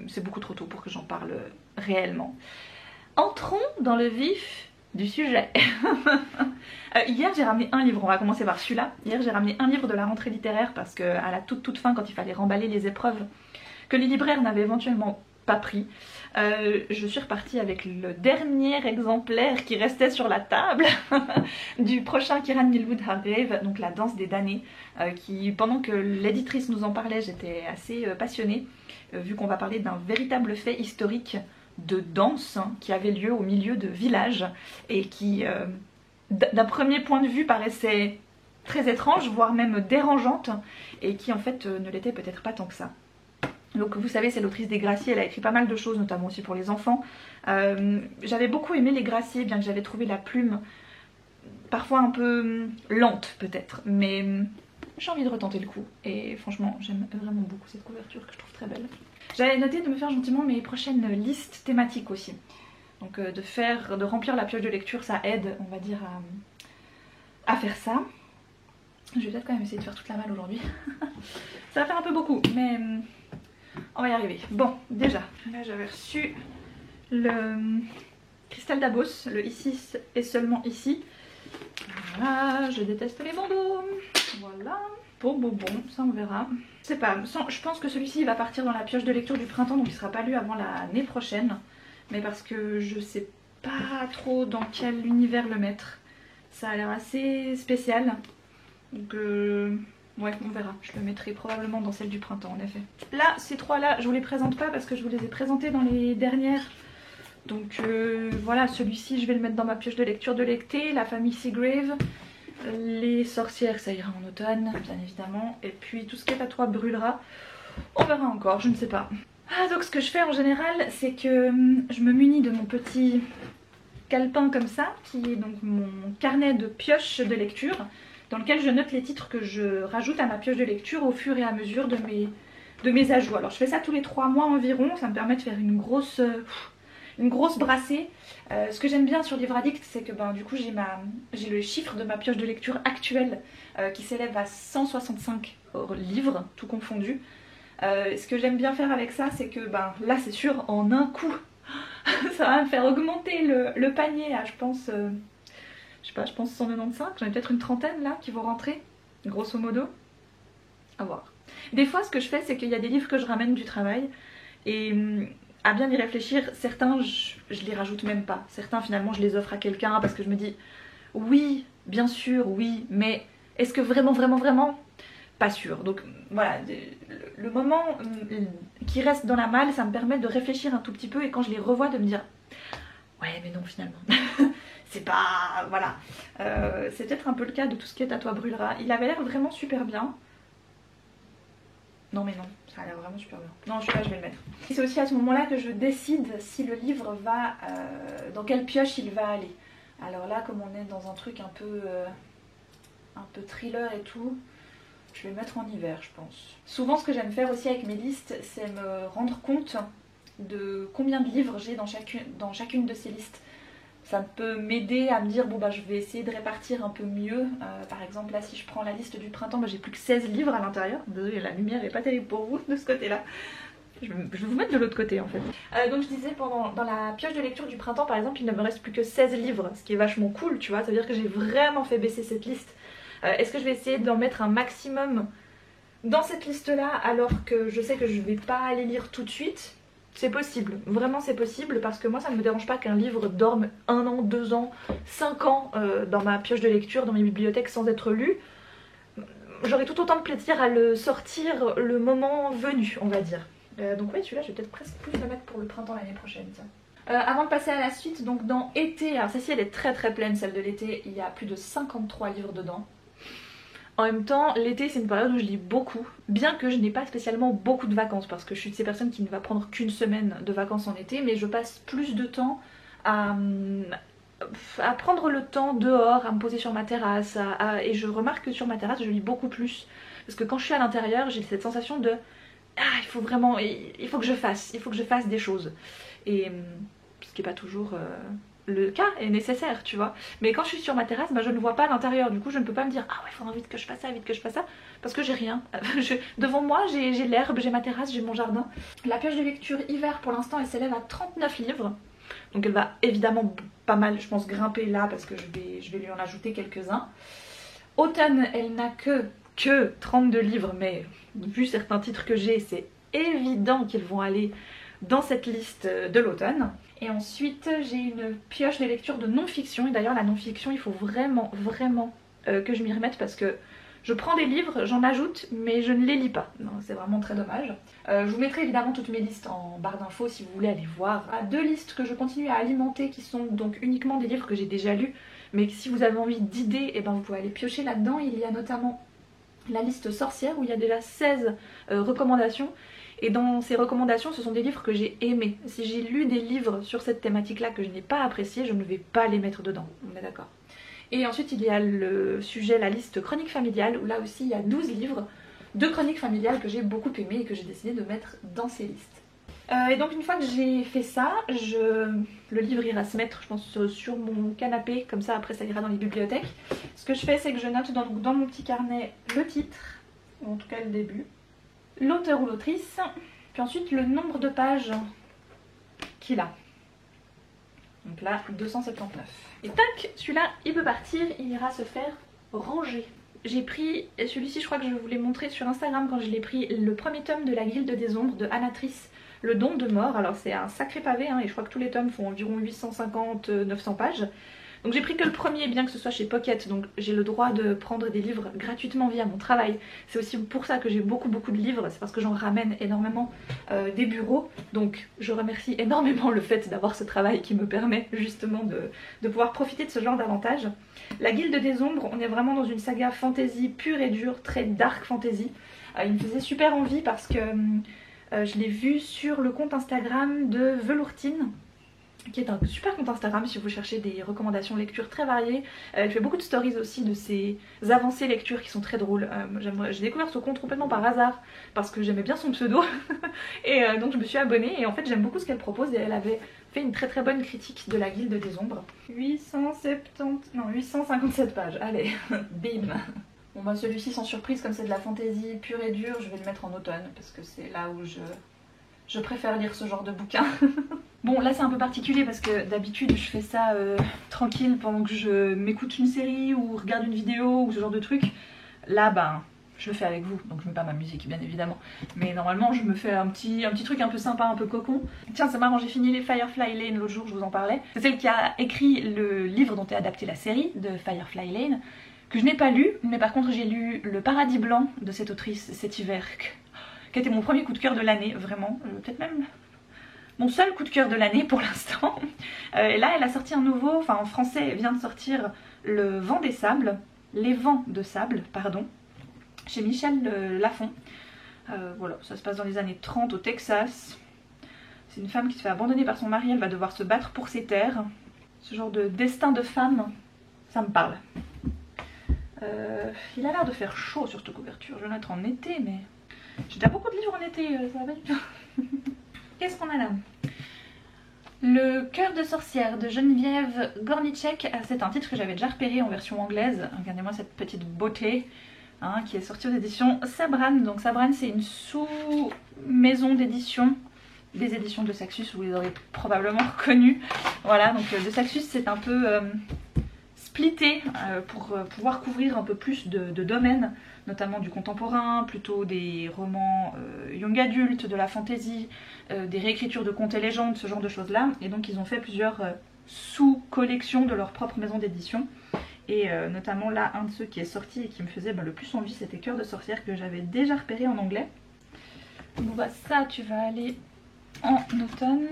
S1: C'est beaucoup trop tôt pour que j'en parle réellement. Entrons dans le vif du sujet. Hier j'ai ramené un livre, on va commencer par celui-là. Hier j'ai ramené un livre de la rentrée littéraire parce que à la toute fin, quand il fallait remballer les épreuves que les libraires n'avaient éventuellement pas pris, je suis repartie avec le dernier exemplaire qui restait sur la table du prochain Kieran Millwood Hargrave, donc La danse des damnés, qui pendant que l'éditrice nous en parlait j'étais assez passionnée, vu qu'on va parler d'un véritable fait historique de danse qui avait lieu au milieu de villages et qui d'un premier point de vue paraissait très étrange, voire même dérangeante, et qui en fait ne l'était peut-être pas tant que ça. Donc vous savez, c'est l'autrice des Graciés, elle a écrit pas mal de choses, notamment aussi pour les enfants. J'avais beaucoup aimé les Graciés, bien que j'avais trouvé la plume parfois un peu lente peut-être, mais j'ai envie de retenter le coup. Et franchement, j'aime vraiment beaucoup cette couverture que je trouve très belle. J'avais noté de me faire gentiment mes prochaines listes thématiques aussi. Donc de remplir la pioche de lecture, ça aide, on va dire, à faire ça. Je vais peut-être quand même essayer de faire toute la malle aujourd'hui. Ça va faire un peu beaucoup, mais on va y arriver. Bon, déjà, là j'avais reçu le cristal d'Abos, le ici et seulement ici. Voilà, je déteste les bandeaux. Voilà. Bon, ça on verra. Je sais pas, je pense que celui-ci va partir dans la pioche de lecture du printemps, donc il sera pas lu avant l'année prochaine. Mais parce que je sais pas trop dans quel univers le mettre. Ça a l'air assez spécial. Donc ouais, on verra. Je le mettrai probablement dans celle du printemps en effet. Là, ces trois là, je vous les présente pas parce que je vous les ai présentés dans les dernières. Donc voilà, celui-ci je vais le mettre dans ma pioche de lecture de l'été. La famille Seagrave. Les sorcières, ça ira en automne, bien évidemment. Et puis tout ce qui est à toi brûlera. On verra encore, je ne sais pas. Ah, donc ce que je fais en général, c'est que je me munis de mon petit calepin comme ça, qui est donc mon carnet de pioche de lecture, dans lequel je note les titres que je rajoute à ma pioche de lecture au fur et à mesure de mes ajouts. Alors je fais ça tous les 3 mois environ, ça me permet de faire une grosse brassée. Ce que j'aime bien sur Livre Addict, c'est que du coup j'ai le chiffre de ma pioche de lecture actuelle qui s'élève à 165 livres, tout confondu. Ce que j'aime bien faire avec ça, c'est que là c'est sûr, en un coup, ça va me faire augmenter le panier à je pense 195, j'en ai peut-être une trentaine là qui vont rentrer, grosso modo. À voir. Des fois ce que je fais, c'est qu'il y a des livres que je ramène du travail et à bien y réfléchir, certains je les rajoute même pas. Certains finalement je les offre à quelqu'un parce que je me dis oui, bien sûr, oui, mais est-ce que vraiment pas sûr. Donc voilà, le moment qui reste dans la malle, ça me permet de réfléchir un tout petit peu et quand je les revois de me dire ouais mais non finalement. C'est pas... voilà. C'est peut-être un peu le cas de tout ce qui est à toi brûlera. Il avait l'air vraiment super bien. Non mais non, ça a l'air vraiment super bien. Non, celui-là je vais le mettre. C'est aussi à ce moment-là que je décide si le livre va... dans quelle pioche il va aller. Alors là, comme on est dans un truc un peu thriller et tout, je vais le mettre en hiver je pense. Souvent ce que j'aime faire aussi avec mes listes, c'est me rendre compte de combien de livres j'ai dans chacune de ces listes. Ça peut m'aider à me dire bon je vais essayer de répartir un peu mieux. Par exemple là si je prends la liste du printemps, j'ai plus que 16 livres à l'intérieur. Désolée, la lumière est pas terrible pour vous de ce côté là. Je vais vous mettre de l'autre côté en fait. Donc je disais dans la pioche de lecture du printemps par exemple, il ne me reste plus que 16 livres, ce qui est vachement cool tu vois, ça veut dire que j'ai vraiment fait baisser cette liste. Est-ce que je vais essayer d'en mettre un maximum dans cette liste là alors que je sais que je vais pas aller lire tout de suite? C'est possible, vraiment c'est possible parce que moi ça ne me dérange pas qu'un livre dorme 1 an, 2 ans, 5 ans dans ma pioche de lecture, dans mes bibliothèques sans être lu. J'aurai tout autant de plaisir à le sortir le moment venu on va dire. Donc oui celui-là je vais peut-être presque plus le mettre pour le printemps l'année prochaine ça. Avant de passer à la suite, donc dans été, alors celle-ci elle est très pleine celle de l'été, il y a plus de 53 livres dedans. En même temps, l'été c'est une période où je lis beaucoup, bien que je n'ai pas spécialement beaucoup de vacances, parce que je suis de ces personnes qui ne va prendre qu'une semaine de vacances en été, mais je passe plus de temps à prendre le temps dehors, à me poser sur ma terrasse, et je remarque que sur ma terrasse je lis beaucoup plus, parce que quand je suis à l'intérieur j'ai cette sensation de il faut que je fasse des choses, et ce qui n'est pas toujours... le cas est nécessaire tu vois, mais quand je suis sur ma terrasse je ne vois pas l'intérieur, du coup je ne peux pas me dire ah ouais il faudra vite que je fasse ça, parce que j'ai rien. Devant moi j'ai l'herbe, j'ai ma terrasse, j'ai mon jardin. La pioche de lecture hiver pour l'instant elle s'élève à 39 livres, donc elle va évidemment pas mal je pense grimper là parce que je vais lui en ajouter quelques-uns. Automne elle n'a que 32 livres, mais vu certains titres que j'ai c'est évident qu'ils vont aller dans cette liste de l'automne. Et ensuite j'ai une pioche de lecture de non-fiction, et d'ailleurs la non-fiction il faut vraiment que je m'y remette parce que je prends des livres, j'en ajoute mais je ne les lis pas, c'est vraiment très dommage. Je vous mettrai évidemment toutes mes listes en barre d'infos si vous voulez aller voir. Deux listes que je continue à alimenter qui sont donc uniquement des livres que j'ai déjà lus, mais si vous avez envie d'idées, vous pouvez aller piocher là-dedans. Il y a notamment la liste sorcière où il y a déjà 16 recommandations. Et dans ces recommandations, ce sont des livres que j'ai aimés. Si j'ai lu des livres sur cette thématique-là que je n'ai pas apprécié, je ne vais pas les mettre dedans. On est d'accord. Et ensuite il y a le sujet, la liste chronique familiale, où là aussi il y a 12 livres de chroniques familiales que j'ai beaucoup aimé et que j'ai décidé de mettre dans ces listes. Et donc une fois que j'ai fait ça, le livre ira se mettre je pense sur mon canapé, comme ça après ça ira dans les bibliothèques. Ce que je fais c'est que je note dans mon petit carnet le titre, ou en tout cas le début, l'auteur ou l'autrice, puis ensuite le nombre de pages qu'il a. Donc là 279. Et tac, celui-là il peut partir, il ira se faire ranger. J'ai pris, et celui-ci je crois que je vous l'ai montré sur Instagram quand je l'ai pris, le premier tome de la Guilde des Ombres de Anatrice, Le Don de Mort. Alors c'est un sacré pavé hein, et je crois que tous les tomes font environ 850-900 pages. Donc j'ai pris que le premier, bien que ce soit chez Pocket, donc j'ai le droit de prendre des livres gratuitement via mon travail. C'est aussi pour ça que j'ai beaucoup de livres, c'est parce que j'en ramène énormément des bureaux. Donc je remercie énormément le fait d'avoir ce travail qui me permet justement de pouvoir profiter de ce genre d'avantages. La Guilde des Ombres, on est vraiment dans une saga fantasy pure et dure, très dark fantasy. Il me faisait super envie parce que je l'ai vu sur le compte Instagram de Velourtine, qui est un super compte Instagram si vous cherchez des recommandations lecture très variées. Elle fait beaucoup de stories aussi de ses avancées lecture qui sont très drôles. J'ai découvert ce compte complètement par hasard parce que j'aimais bien son pseudo et donc je me suis abonnée et en fait j'aime beaucoup ce qu'elle propose et elle avait fait une très bonne critique de la Guilde des Ombres. 857 pages, allez, bim. Bon bah celui-ci sans surprise, comme c'est de la fantaisie pure et dure, je vais le mettre en automne parce que c'est là où je préfère lire ce genre de bouquin. Bon là c'est un peu particulier parce que d'habitude je fais ça tranquille pendant que je m'écoute une série ou regarde une vidéo ou ce genre de truc. Là ben je le fais avec vous, donc je mets pas ma musique bien évidemment. Mais normalement je me fais un petit truc un peu sympa, un peu cocon. Tiens c'est marrant, j'ai fini les Firefly Lane l'autre jour, je vous en parlais. C'est celle qui a écrit le livre dont est adaptée la série de Firefly Lane, que je n'ai pas lu, mais par contre j'ai lu Le Paradis Blanc de cette autrice cet hiver, qui a été mon premier coup de cœur de l'année, vraiment, peut-être même mon seul coup de cœur de l'année pour l'instant. Et là elle a sorti un nouveau, enfin en français elle vient de sortir Le Vent des Sables, Les Vents de Sable, pardon, chez Michel Lafon. Voilà, ça se passe dans les années 30 au Texas. C'est une femme qui se fait abandonner par son mari, elle va devoir se battre pour ses terres. Ce genre de destin de femme, ça me parle. Il a l'air de faire chaud sur cette couverture, je vais l'être en été, mais j'ai déjà beaucoup de livres en été, ça va pas du tout. Qu'est-ce qu'on a là? Le Cœur de sorcière de Geneviève Gornichek, c'est un titre que j'avais déjà repéré en version anglaise. Regardez-moi cette petite beauté hein, qui est sortie aux éditions Sabran. Donc Sabran c'est une sous-maison d'édition des éditions de Saxus, vous les aurez probablement reconnues. Voilà, donc de Saxus c'est un peu splitté pour pouvoir couvrir un peu plus de domaines, notamment du contemporain, plutôt des romans young adultes, de la fantasy, des réécritures de contes et légendes, ce genre de choses là. Et donc ils ont fait plusieurs sous-collections de leur propre maison d'édition. Et notamment là, un de ceux qui est sorti et qui me faisait le plus envie, c'était Cœur de sorcière, que j'avais déjà repéré en anglais. Bon bah ça tu vas aller en automne.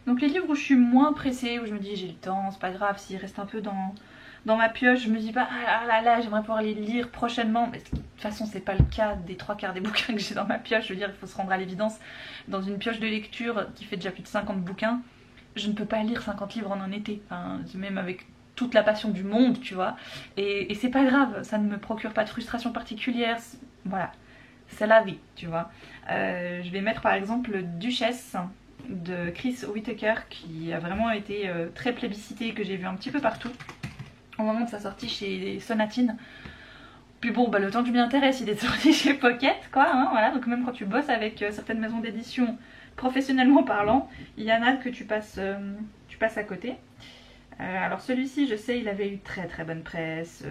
S1: Donc les livres où je suis moins pressée, où je me dis j'ai le temps, c'est pas grave, s'il reste un peu dans ma pioche, je me dis pas ah là j'aimerais pouvoir les lire prochainement. Mais de toute façon c'est pas le cas des 3/4 des bouquins que j'ai dans ma pioche, je veux dire il faut se rendre à l'évidence. Dans une pioche de lecture qui fait déjà plus de 50 bouquins, je ne peux pas lire 50 livres en un été, enfin, même avec toute la passion du monde tu vois. Et c'est pas grave, ça ne me procure pas de frustration particulière, voilà, c'est la vie tu vois. Je vais mettre par exemple Duchesse de Chris Whittaker qui a vraiment été très plébiscité, que j'ai vu un petit peu partout au moment de sa sortie chez Sonatine. Puis bon le temps que je m'y intéresse il est sorti chez Pocket quoi hein, voilà. Donc même quand tu bosses avec certaines maisons d'édition professionnellement parlant, il y en a que tu passes à côté. Alors celui-ci je sais il avait eu très bonne presse,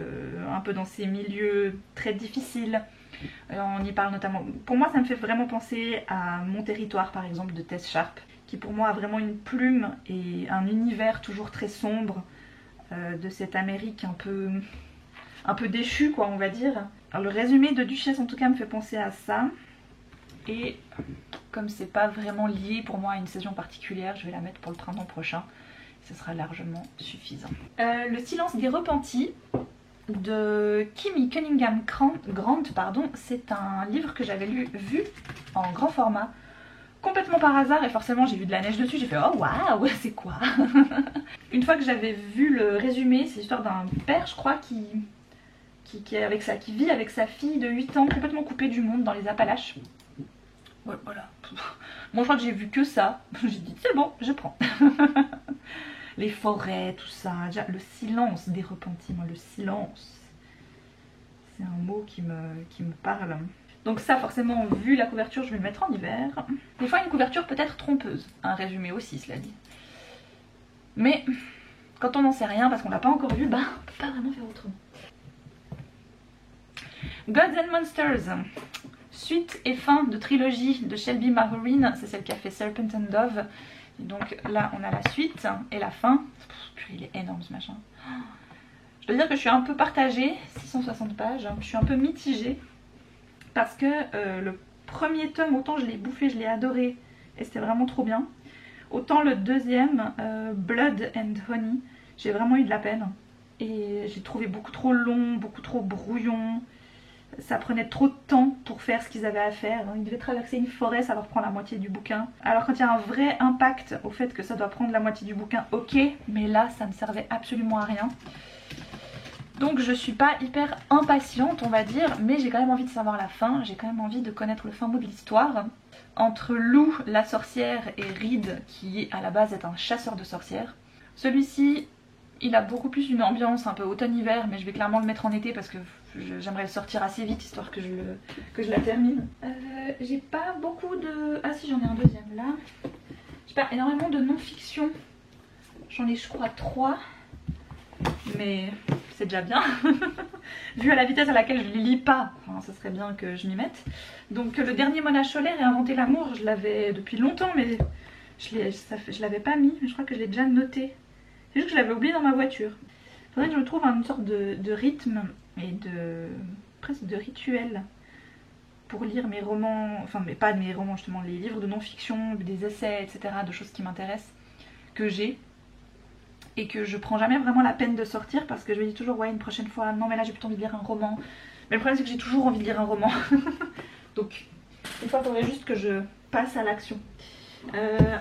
S1: un peu dans ces milieux très difficiles. On y parle notamment, pour moi ça me fait vraiment penser à Mon Territoire par exemple de Tess Sharp, qui pour moi a vraiment une plume et un univers toujours très sombre de cette Amérique un peu déchue quoi on va dire. Alors le résumé de Duchesse en tout cas me fait penser à ça, et comme c'est pas vraiment lié pour moi à une saison particulière, je vais la mettre pour le printemps prochain, ce sera largement suffisant. Le Silence des Repentis de Kimi Cunningham Grant, pardon, c'est un livre que j'avais vu en grand format complètement par hasard et forcément j'ai vu de la neige dessus, j'ai fait oh waouh, c'est quoi? Une fois que j'avais vu le résumé, c'est l'histoire d'un père je crois qui vit avec sa fille de 8 ans complètement coupée du monde dans les Appalaches. Voilà. Moi je crois que j'ai vu que ça, j'ai dit c'est bon, je prends. Les forêts, tout ça, déjà le silence des repentis, moi le silence, c'est un mot qui me parle. Donc ça forcément, vu la couverture, je vais le mettre en hiver. Des fois une couverture peut être trompeuse, un résumé aussi cela dit. Mais quand on n'en sait rien parce qu'on l'a pas encore vu, bah on peut pas vraiment faire autrement. Gods and Monsters, suite et fin de trilogie de Shelby Marourin, c'est celle qui a fait Serpent and Dove. Et donc là on a la suite et la fin. Purée, il est énorme ce machin. Je dois dire que je suis un peu partagée, 660 pages, je suis un peu mitigée. Parce que le premier tome, autant je l'ai bouffé, je l'ai adoré et c'était vraiment trop bien. Autant le deuxième, Blood and Honey, j'ai vraiment eu de la peine. Et j'ai trouvé beaucoup trop long, beaucoup trop brouillon. Ça prenait trop de temps pour faire ce qu'ils avaient à faire. Ils devaient traverser une forêt, ça leur prend la moitié du bouquin. Alors quand il y a un vrai impact au fait que ça doit prendre la moitié du bouquin, ok. Mais là, ça ne servait absolument à rien. Donc je suis pas hyper impatiente on va dire, mais j'ai quand même envie de savoir la fin, j'ai quand même envie de connaître le fin mot de l'histoire. Entre Lou, la sorcière, et Reed, qui à la base est un chasseur de sorcières. Celui-ci, il a beaucoup plus une ambiance un peu automne-hiver, mais je vais clairement le mettre en été parce que j'aimerais le sortir assez vite, histoire que je la termine. J'ai pas beaucoup de... Ah si, j'en ai un deuxième là. J'ai pas énormément de non-fiction. J'en ai je crois 3. Mais c'est déjà bien. Vu à la vitesse à laquelle je les lis pas, enfin, ça serait bien que je m'y mette. Donc le dernier Mona Chollet, Réinventer l'amour, je l'avais depuis longtemps mais je l'avais pas mis, mais je crois que je l'ai déjà noté. C'est juste que je l'avais oublié dans ma voiture. Il faudrait que je me trouve une sorte de rythme et presque de rituel pour lire mes romans, enfin mais pas mes romans justement, les livres de non-fiction, des essais, etc. de choses qui m'intéressent, que j'ai. Et que je prends jamais vraiment la peine de sortir parce que je me dis toujours ouais une prochaine fois, non mais là j'ai plutôt envie de lire un roman. Mais le problème c'est que j'ai toujours envie de lire un roman. Donc une fois il faudrait juste que je passe à l'action.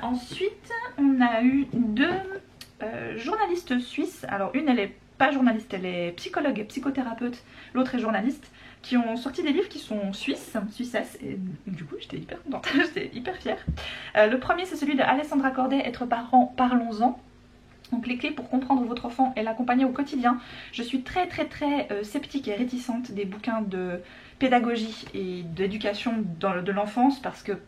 S1: Ensuite on a eu 2 journalistes suisses. Alors une elle est pas journaliste, elle est psychologue et psychothérapeute. L'autre est journaliste. Qui ont sorti des livres qui sont suissesses. Et du coup j'étais hyper contente, j'étais hyper fière. Le premier c'est celui de Alessandra Corday, Être parent, parlons-en. Donc les clés pour comprendre votre enfant et l'accompagner au quotidien. Je suis très sceptique et réticente des bouquins de pédagogie et d'éducation de l'enfance parce que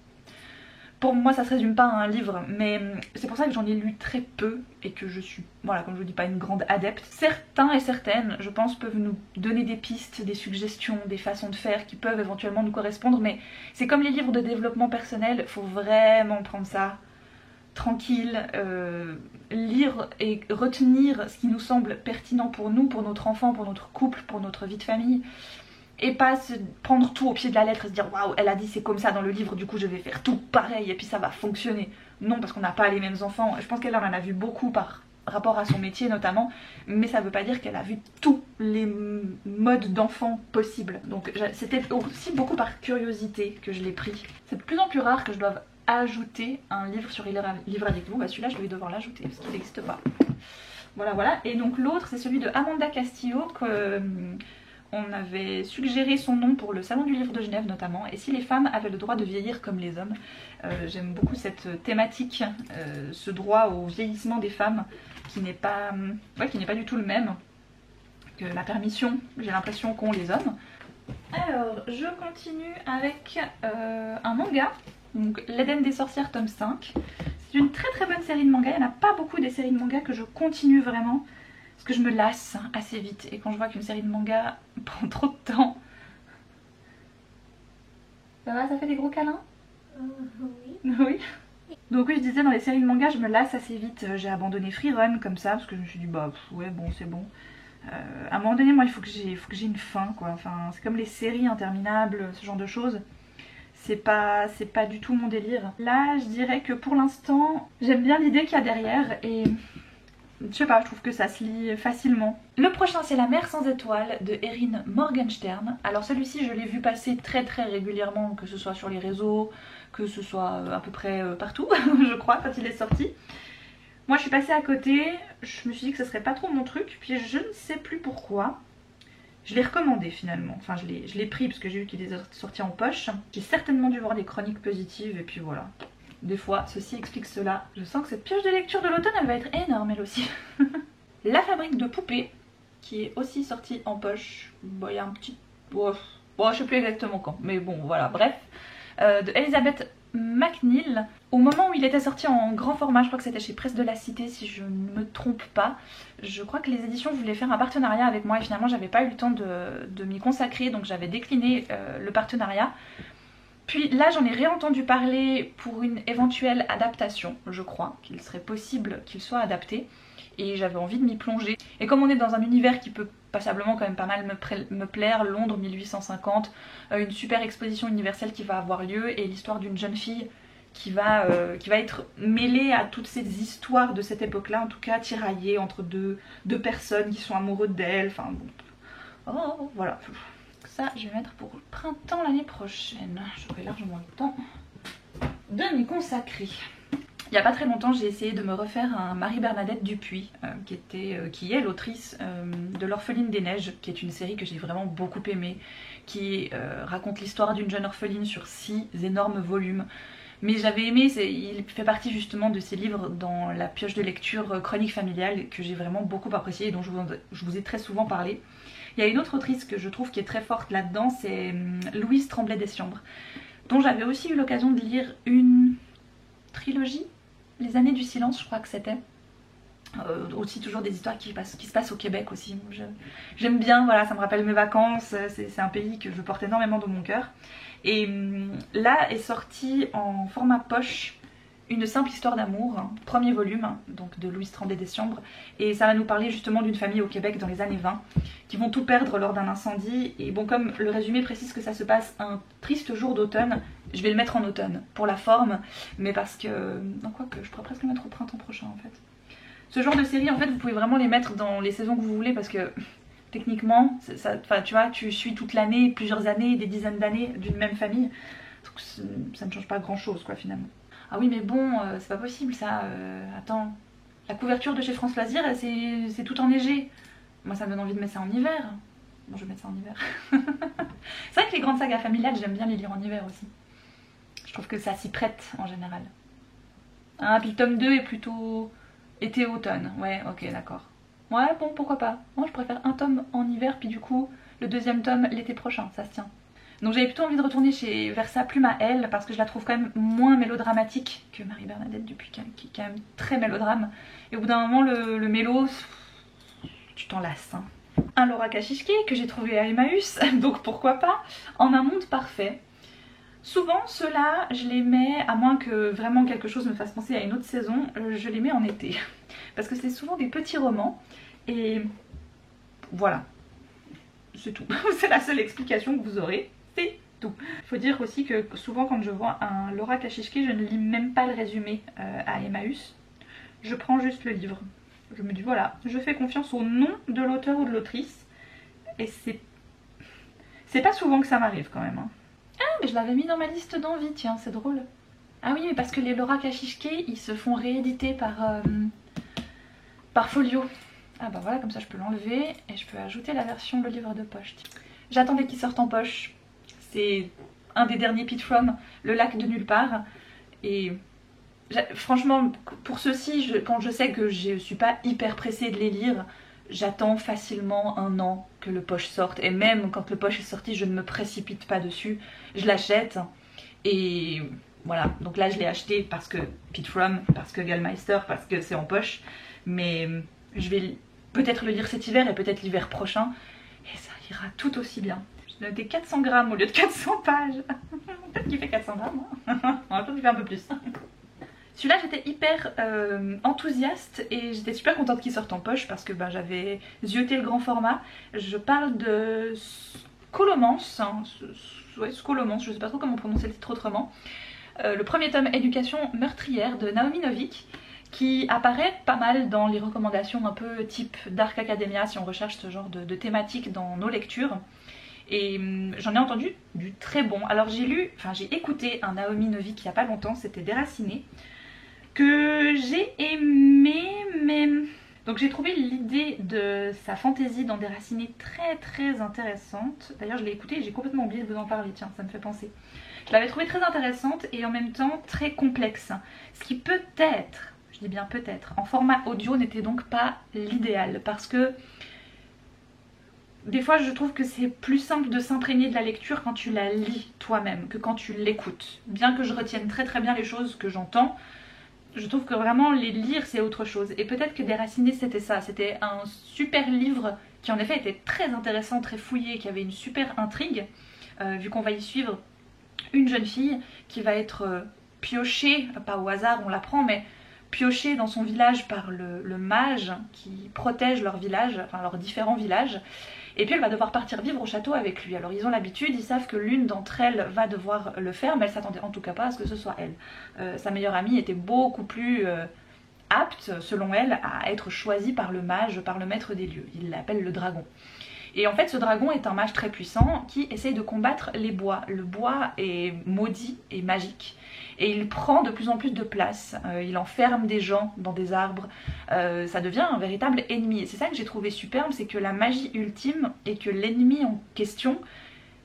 S1: pour moi ça se résume pas à un livre, mais c'est pour ça que j'en ai lu très peu et que je suis, voilà, comme je vous dis, pas une grande adepte. Certains et certaines, je pense, peuvent nous donner des pistes, des suggestions, des façons de faire qui peuvent éventuellement nous correspondre, mais c'est comme les livres de développement personnel, faut vraiment prendre ça tranquille, lire et retenir ce qui nous semble pertinent pour nous, pour notre enfant, pour notre couple, pour notre vie de famille, et pas se prendre tout au pied de la lettre et se dire waouh elle a dit c'est comme ça dans le livre du coup je vais faire tout pareil et puis ça va fonctionner. Non, parce qu'on n'a pas les mêmes enfants. Je pense qu'elle en a vu beaucoup par rapport à son métier notamment, mais ça veut pas dire qu'elle a vu tous les modes d'enfant possibles. Donc c'était aussi beaucoup par curiosité que je l'ai pris. C'est de plus en plus rare que je doive ajouter un livre sur livre addict. Bon bah celui-là je vais devoir l'ajouter parce qu'il n'existe pas. Voilà. Et donc l'autre c'est celui de Amanda Castillo que on avait suggéré son nom pour le salon du livre de Genève notamment. Et si les femmes avaient le droit de vieillir comme les hommes. J'aime beaucoup cette thématique, ce droit au vieillissement des femmes qui n'est pas du tout le même que la permission, j'ai l'impression, qu'ont les hommes. Alors je continue avec un manga. Donc l'Éden des sorcières tome 5. C'est une très bonne série de manga. Il n'y en a pas beaucoup des séries de manga que je continue vraiment. Parce que je me lasse assez vite. Et quand je vois qu'une série de manga prend trop de temps... Ça va, ça fait des gros câlins? Oui. Oui. Donc oui, je disais, dans les séries de manga, je me lasse assez vite. J'ai abandonné Freerun comme ça. Parce que je me suis dit, bah ouais, bon, c'est bon. À un moment donné, moi, il faut que j'ai une fin, quoi. Enfin, c'est comme les séries interminables, ce genre de choses. C'est pas du tout mon délire. Là, je dirais que pour l'instant, j'aime bien l'idée qu'il y a derrière et Je sais pas, je trouve que ça se lit facilement. Le prochain c'est La mer sans étoiles de Erin Morgenstern. Alors celui-ci je l'ai vu passer très régulièrement, que ce soit sur les réseaux, que ce soit à peu près partout je crois quand il est sorti. Moi je suis passée à côté, je me suis dit que ce serait pas trop mon truc, puis je ne sais plus pourquoi. Je l'ai recommandé finalement, enfin je l'ai pris parce que j'ai vu qu'il est sorti en poche. J'ai certainement dû voir des chroniques positives et puis voilà. Des fois, ceci explique cela. Je sens que cette pioche de lecture de l'automne, elle va être énorme elle aussi. La fabrique de poupées, qui est aussi sortie en poche. Bon, il y a un petit... Bon, je sais plus exactement quand, mais bon, voilà, bref. De Elizabeth McNeill. Au moment où il était sorti en grand format, je crois que c'était chez Presse de la Cité si je ne me trompe pas. Je crois que les éditions voulaient faire un partenariat avec moi et finalement j'avais pas eu le temps de m'y consacrer, donc j'avais décliné le partenariat. Puis là j'en ai réentendu parler pour une éventuelle adaptation, je crois qu'il serait possible qu'il soit adapté et j'avais envie de m'y plonger. Et comme on est dans un univers qui peut passablement quand même pas mal me plaire, Londres 1850, une super exposition universelle qui va avoir lieu et l'histoire d'une jeune fille qui va être mêlée à toutes ces histoires de cette époque-là, en tout cas tiraillée entre deux personnes qui sont amoureux d'elle, enfin bon. Oh, voilà. Ça, je vais mettre pour le printemps l'année prochaine. J'aurai largement le temps de m'y consacrer. Il n'y a pas très longtemps, j'ai essayé de me refaire un Marie-Bernadette Dupuis, qui est l'autrice de L'Orpheline des Neiges, qui est une série que j'ai vraiment beaucoup aimée, qui raconte l'histoire d'une jeune orpheline sur 6 énormes volumes. Mais j'avais aimé, il fait partie justement de ces livres dans la pioche de lecture Chronique familiale que j'ai vraiment beaucoup apprécié et dont je vous ai très souvent parlé. Il y a une autre autrice que je trouve qui est très forte là-dedans, c'est Louise Tremblay-Desciambre, dont j'avais aussi eu l'occasion de lire une trilogie, Les Années du Silence je crois que c'était. Aussi toujours des histoires qui se passent au Québec aussi. J'aime bien, voilà, ça me rappelle mes vacances, c'est un pays que je porte énormément dans mon cœur. Et là est sorti en format poche Une simple histoire d'amour, premier volume, donc de Louise Tremblay-Desciambre, et ça va nous parler justement d'une famille au Québec dans les années 20 qui vont tout perdre lors d'un incendie. Et bon, comme le résumé précise que ça se passe un triste jour d'automne, je vais le mettre en automne pour la forme, mais parce que... non, quoi que je pourrais presque le mettre au printemps prochain en fait. Ce genre de série en fait vous pouvez vraiment les mettre dans les saisons que vous voulez parce que techniquement, tu vois, tu suis toute l'année, plusieurs années, des dizaines d'années d'une même famille, donc ça ne change pas grand chose quoi finalement. Ah oui mais bon, c'est pas possible ça, attends, la couverture de chez France Loisirs c'est tout enneigé. Moi ça me donne envie de mettre ça en hiver. Bon je vais mettre ça en hiver. C'est vrai que les grandes sagas familiales j'aime bien les lire en hiver aussi. Je trouve que ça s'y prête en général. Hein, puis le tome 2 est plutôt été-automne, ouais ok d'accord. Ouais bon pourquoi pas. Moi je préfère un tome en hiver puis du coup le deuxième tome l'été prochain, ça se tient. Donc j'avais plutôt envie de retourner vers sa plume à elle parce que je la trouve quand même moins mélodramatique que Marie-Bernadette Dupuis qui est quand même très mélodrame. Et au bout d'un moment le mélo, tu t'en lasses. Hein. Un Laura Kashishke que j'ai trouvé à Emmaüs, donc pourquoi pas, En un monde parfait. Souvent ceux-là je les mets, à moins que vraiment quelque chose me fasse penser à une autre saison, je les mets en été. Parce que c'est souvent des petits romans et voilà. C'est tout. C'est la seule explication que vous aurez. C'est tout. Il faut dire aussi que souvent quand je vois un Laura Kashishke, je ne lis même pas le résumé à Emmaüs. Je prends juste le livre. Je me dis voilà, je fais confiance au nom de l'auteur ou de l'autrice. Et c'est pas souvent que ça m'arrive quand même. Hein. Ah mais je l'avais mis dans ma liste d'envie, tiens c'est drôle. Ah oui mais parce que les Laura Kashishke ils se font rééditer par Folio. Ah bah voilà, comme ça je peux l'enlever et je peux ajouter la version le livre de poche. J'attendais qu'il sorte en poche. C'est un des derniers Pete From, Le lac de nulle part. Et franchement, pour ceux-ci, quand je sais que je suis pas hyper pressée de les lire, j'attends facilement un an que le poche sorte. Et même quand le poche est sorti, je ne me précipite pas dessus. Je l'achète et voilà. Donc là, je l'ai acheté parce que Pete From, parce que Gallmeister, parce que c'est en poche. Mais je vais peut-être le lire cet hiver et peut-être l'hiver prochain. Et ça ira tout aussi bien. J'ai noté 400 grammes au lieu de 400 pages. Peut-être qu'il fait 400 grammes. Hein. Peut-être qu'il fait un peu plus. Celui-là j'étais hyper enthousiaste et j'étais super contente qu'il sorte en poche parce que j'avais zioté le grand format. Je parle de Scholomance, hein, ouais, Scholomance, je sais pas trop comment prononcer le titre autrement. Le premier tome Éducation meurtrière de Naomi Novik, qui apparaît pas mal dans les recommandations un peu type Dark Academia si on recherche ce genre de thématique dans nos lectures. Et j'en ai entendu du très bon. Alors j'ai écouté un Naomi Novik il y a pas longtemps, c'était Déraciné, que j'ai aimé, mais... Donc j'ai trouvé l'idée de sa fantaisie dans Déraciné très très intéressante. D'ailleurs je l'ai écoutée et j'ai complètement oublié de vous en parler, tiens, ça me fait penser. Je l'avais trouvée très intéressante et en même temps très complexe. Ce qui peut-être, je dis bien peut-être, en format audio n'était donc pas l'idéal. Parce que des fois je trouve que c'est plus simple de s'imprégner de la lecture quand tu la lis toi-même que quand tu l'écoutes. Bien que je retienne très très bien les choses que j'entends, je trouve que vraiment les lire c'est autre chose. Et peut-être que Déraciné c'était ça, c'était un super livre qui en effet était très intéressant, très fouillé, qui avait une super intrigue, vu qu'on va y suivre une jeune fille qui va être piochée, pas au hasard on l'apprend, mais piochée dans son village par le mage qui protège leur village, enfin leurs différents villages. Et puis elle va devoir partir vivre au château avec lui. Alors ils ont l'habitude, ils savent que l'une d'entre elles va devoir le faire, mais elle s'attendait en tout cas pas à ce que ce soit elle. Sa meilleure amie était beaucoup plus apte, selon elle, à être choisie par le mage, par le maître des lieux. Il l'appelle le dragon. Et en fait ce dragon est un mage très puissant qui essaye de combattre les bois. Le bois est maudit et magique. Et il prend de plus en plus de place, il enferme des gens dans des arbres, ça devient un véritable ennemi. Et c'est ça que j'ai trouvé superbe, c'est que la magie ultime et que l'ennemi en question,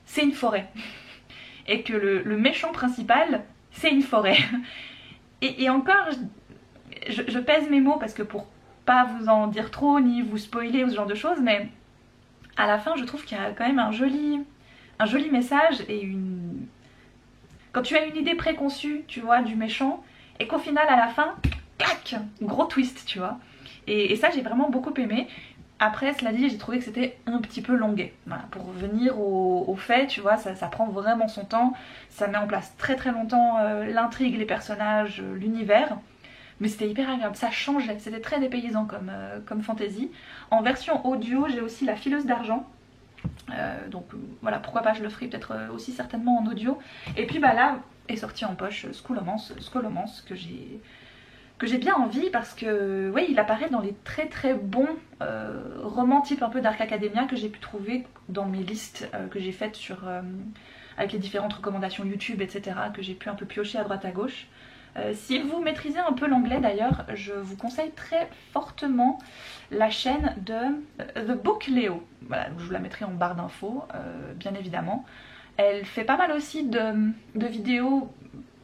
S1: c'est une forêt. Et que le méchant principal, c'est une forêt. Et encore, je pèse mes mots parce que pour pas vous en dire trop, ni vous spoiler ou ce genre de choses, mais à la fin je trouve qu'il y a quand même un joli message et une... Quand tu as une idée préconçue, tu vois, du méchant, et qu'au final, à la fin, clac, gros twist, tu vois. Et ça, j'ai vraiment beaucoup aimé. Après, cela dit, j'ai trouvé que c'était un petit peu longuet. Voilà, pour revenir au fait, tu vois, ça prend vraiment son temps. Ça met en place très très longtemps l'intrigue, les personnages, l'univers. Mais c'était hyper agréable, ça changeait, c'était très dépaysant comme fantasy. En version audio, j'ai aussi La Fileuse d'Argent. Donc voilà, pourquoi pas, je le ferai peut-être aussi certainement en audio. Et puis bah là est sorti en poche Scholomance que j'ai bien envie parce que oui, il apparaît dans les très très bons romans type un peu Dark Academia que j'ai pu trouver dans mes listes que j'ai faites avec les différentes recommandations YouTube, etc., que j'ai pu un peu piocher à droite à gauche. Si vous maîtrisez un peu l'anglais d'ailleurs, je vous conseille très fortement la chaîne de The Book Léo. Voilà, je vous la mettrai en barre d'infos, bien évidemment. Elle fait pas mal aussi de vidéos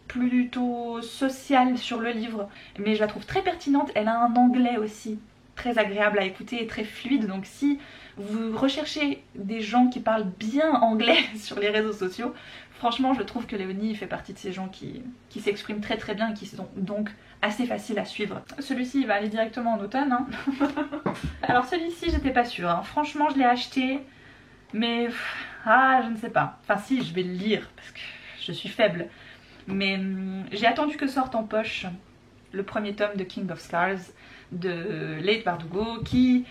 S1: plutôt sociales sur le livre, mais je la trouve très pertinente. Elle a un anglais aussi très agréable à écouter et très fluide, donc si vous recherchez des gens qui parlent bien anglais sur les réseaux sociaux, franchement je trouve que Léonie fait partie de ces gens qui s'expriment très très bien et qui sont donc assez faciles à suivre. Celui-ci il va aller directement en automne, hein. Alors celui-ci j'étais pas sûre, hein. Franchement je l'ai acheté, mais je ne sais pas. Enfin si, je vais le lire parce que je suis faible, mais j'ai attendu que sorte en poche le premier tome de King of Scars de Leigh Bardugo qui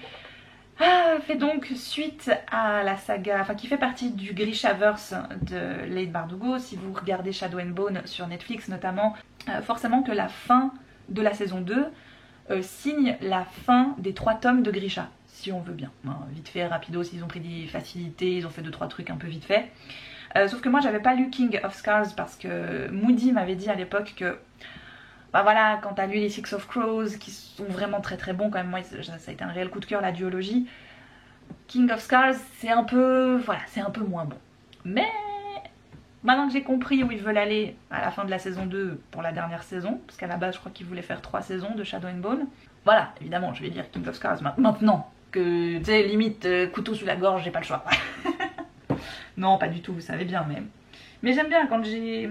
S1: fait donc suite à la saga, enfin qui fait partie du Grishaverse de Leigh Bardugo. Si vous regardez Shadow and Bone sur Netflix notamment, forcément que la fin de la saison 2 signe la fin des 3 tomes de Grisha, si on veut bien, hein, vite fait, rapidos, ils ont pris des facilités, ils ont fait 2-3 trucs un peu vite fait. Sauf que moi j'avais pas lu King of Scars parce que Moody m'avait dit à l'époque que bah voilà, quand t'as lu les Six of Crows qui sont vraiment très très bons quand même, moi ça a été un réel coup de cœur la duologie. King of Scars c'est un peu, voilà, c'est un peu moins bon. Mais maintenant que j'ai compris où ils veulent aller à la fin de la saison 2 pour la dernière saison, parce qu'à la base je crois qu'ils voulaient faire 3 saisons de Shadow and Bone, voilà, évidemment je vais lire King of Scars maintenant que tu sais, limite couteau sous la gorge, j'ai pas le choix. Non, pas du tout, vous savez bien, mais j'aime bien quand j'ai...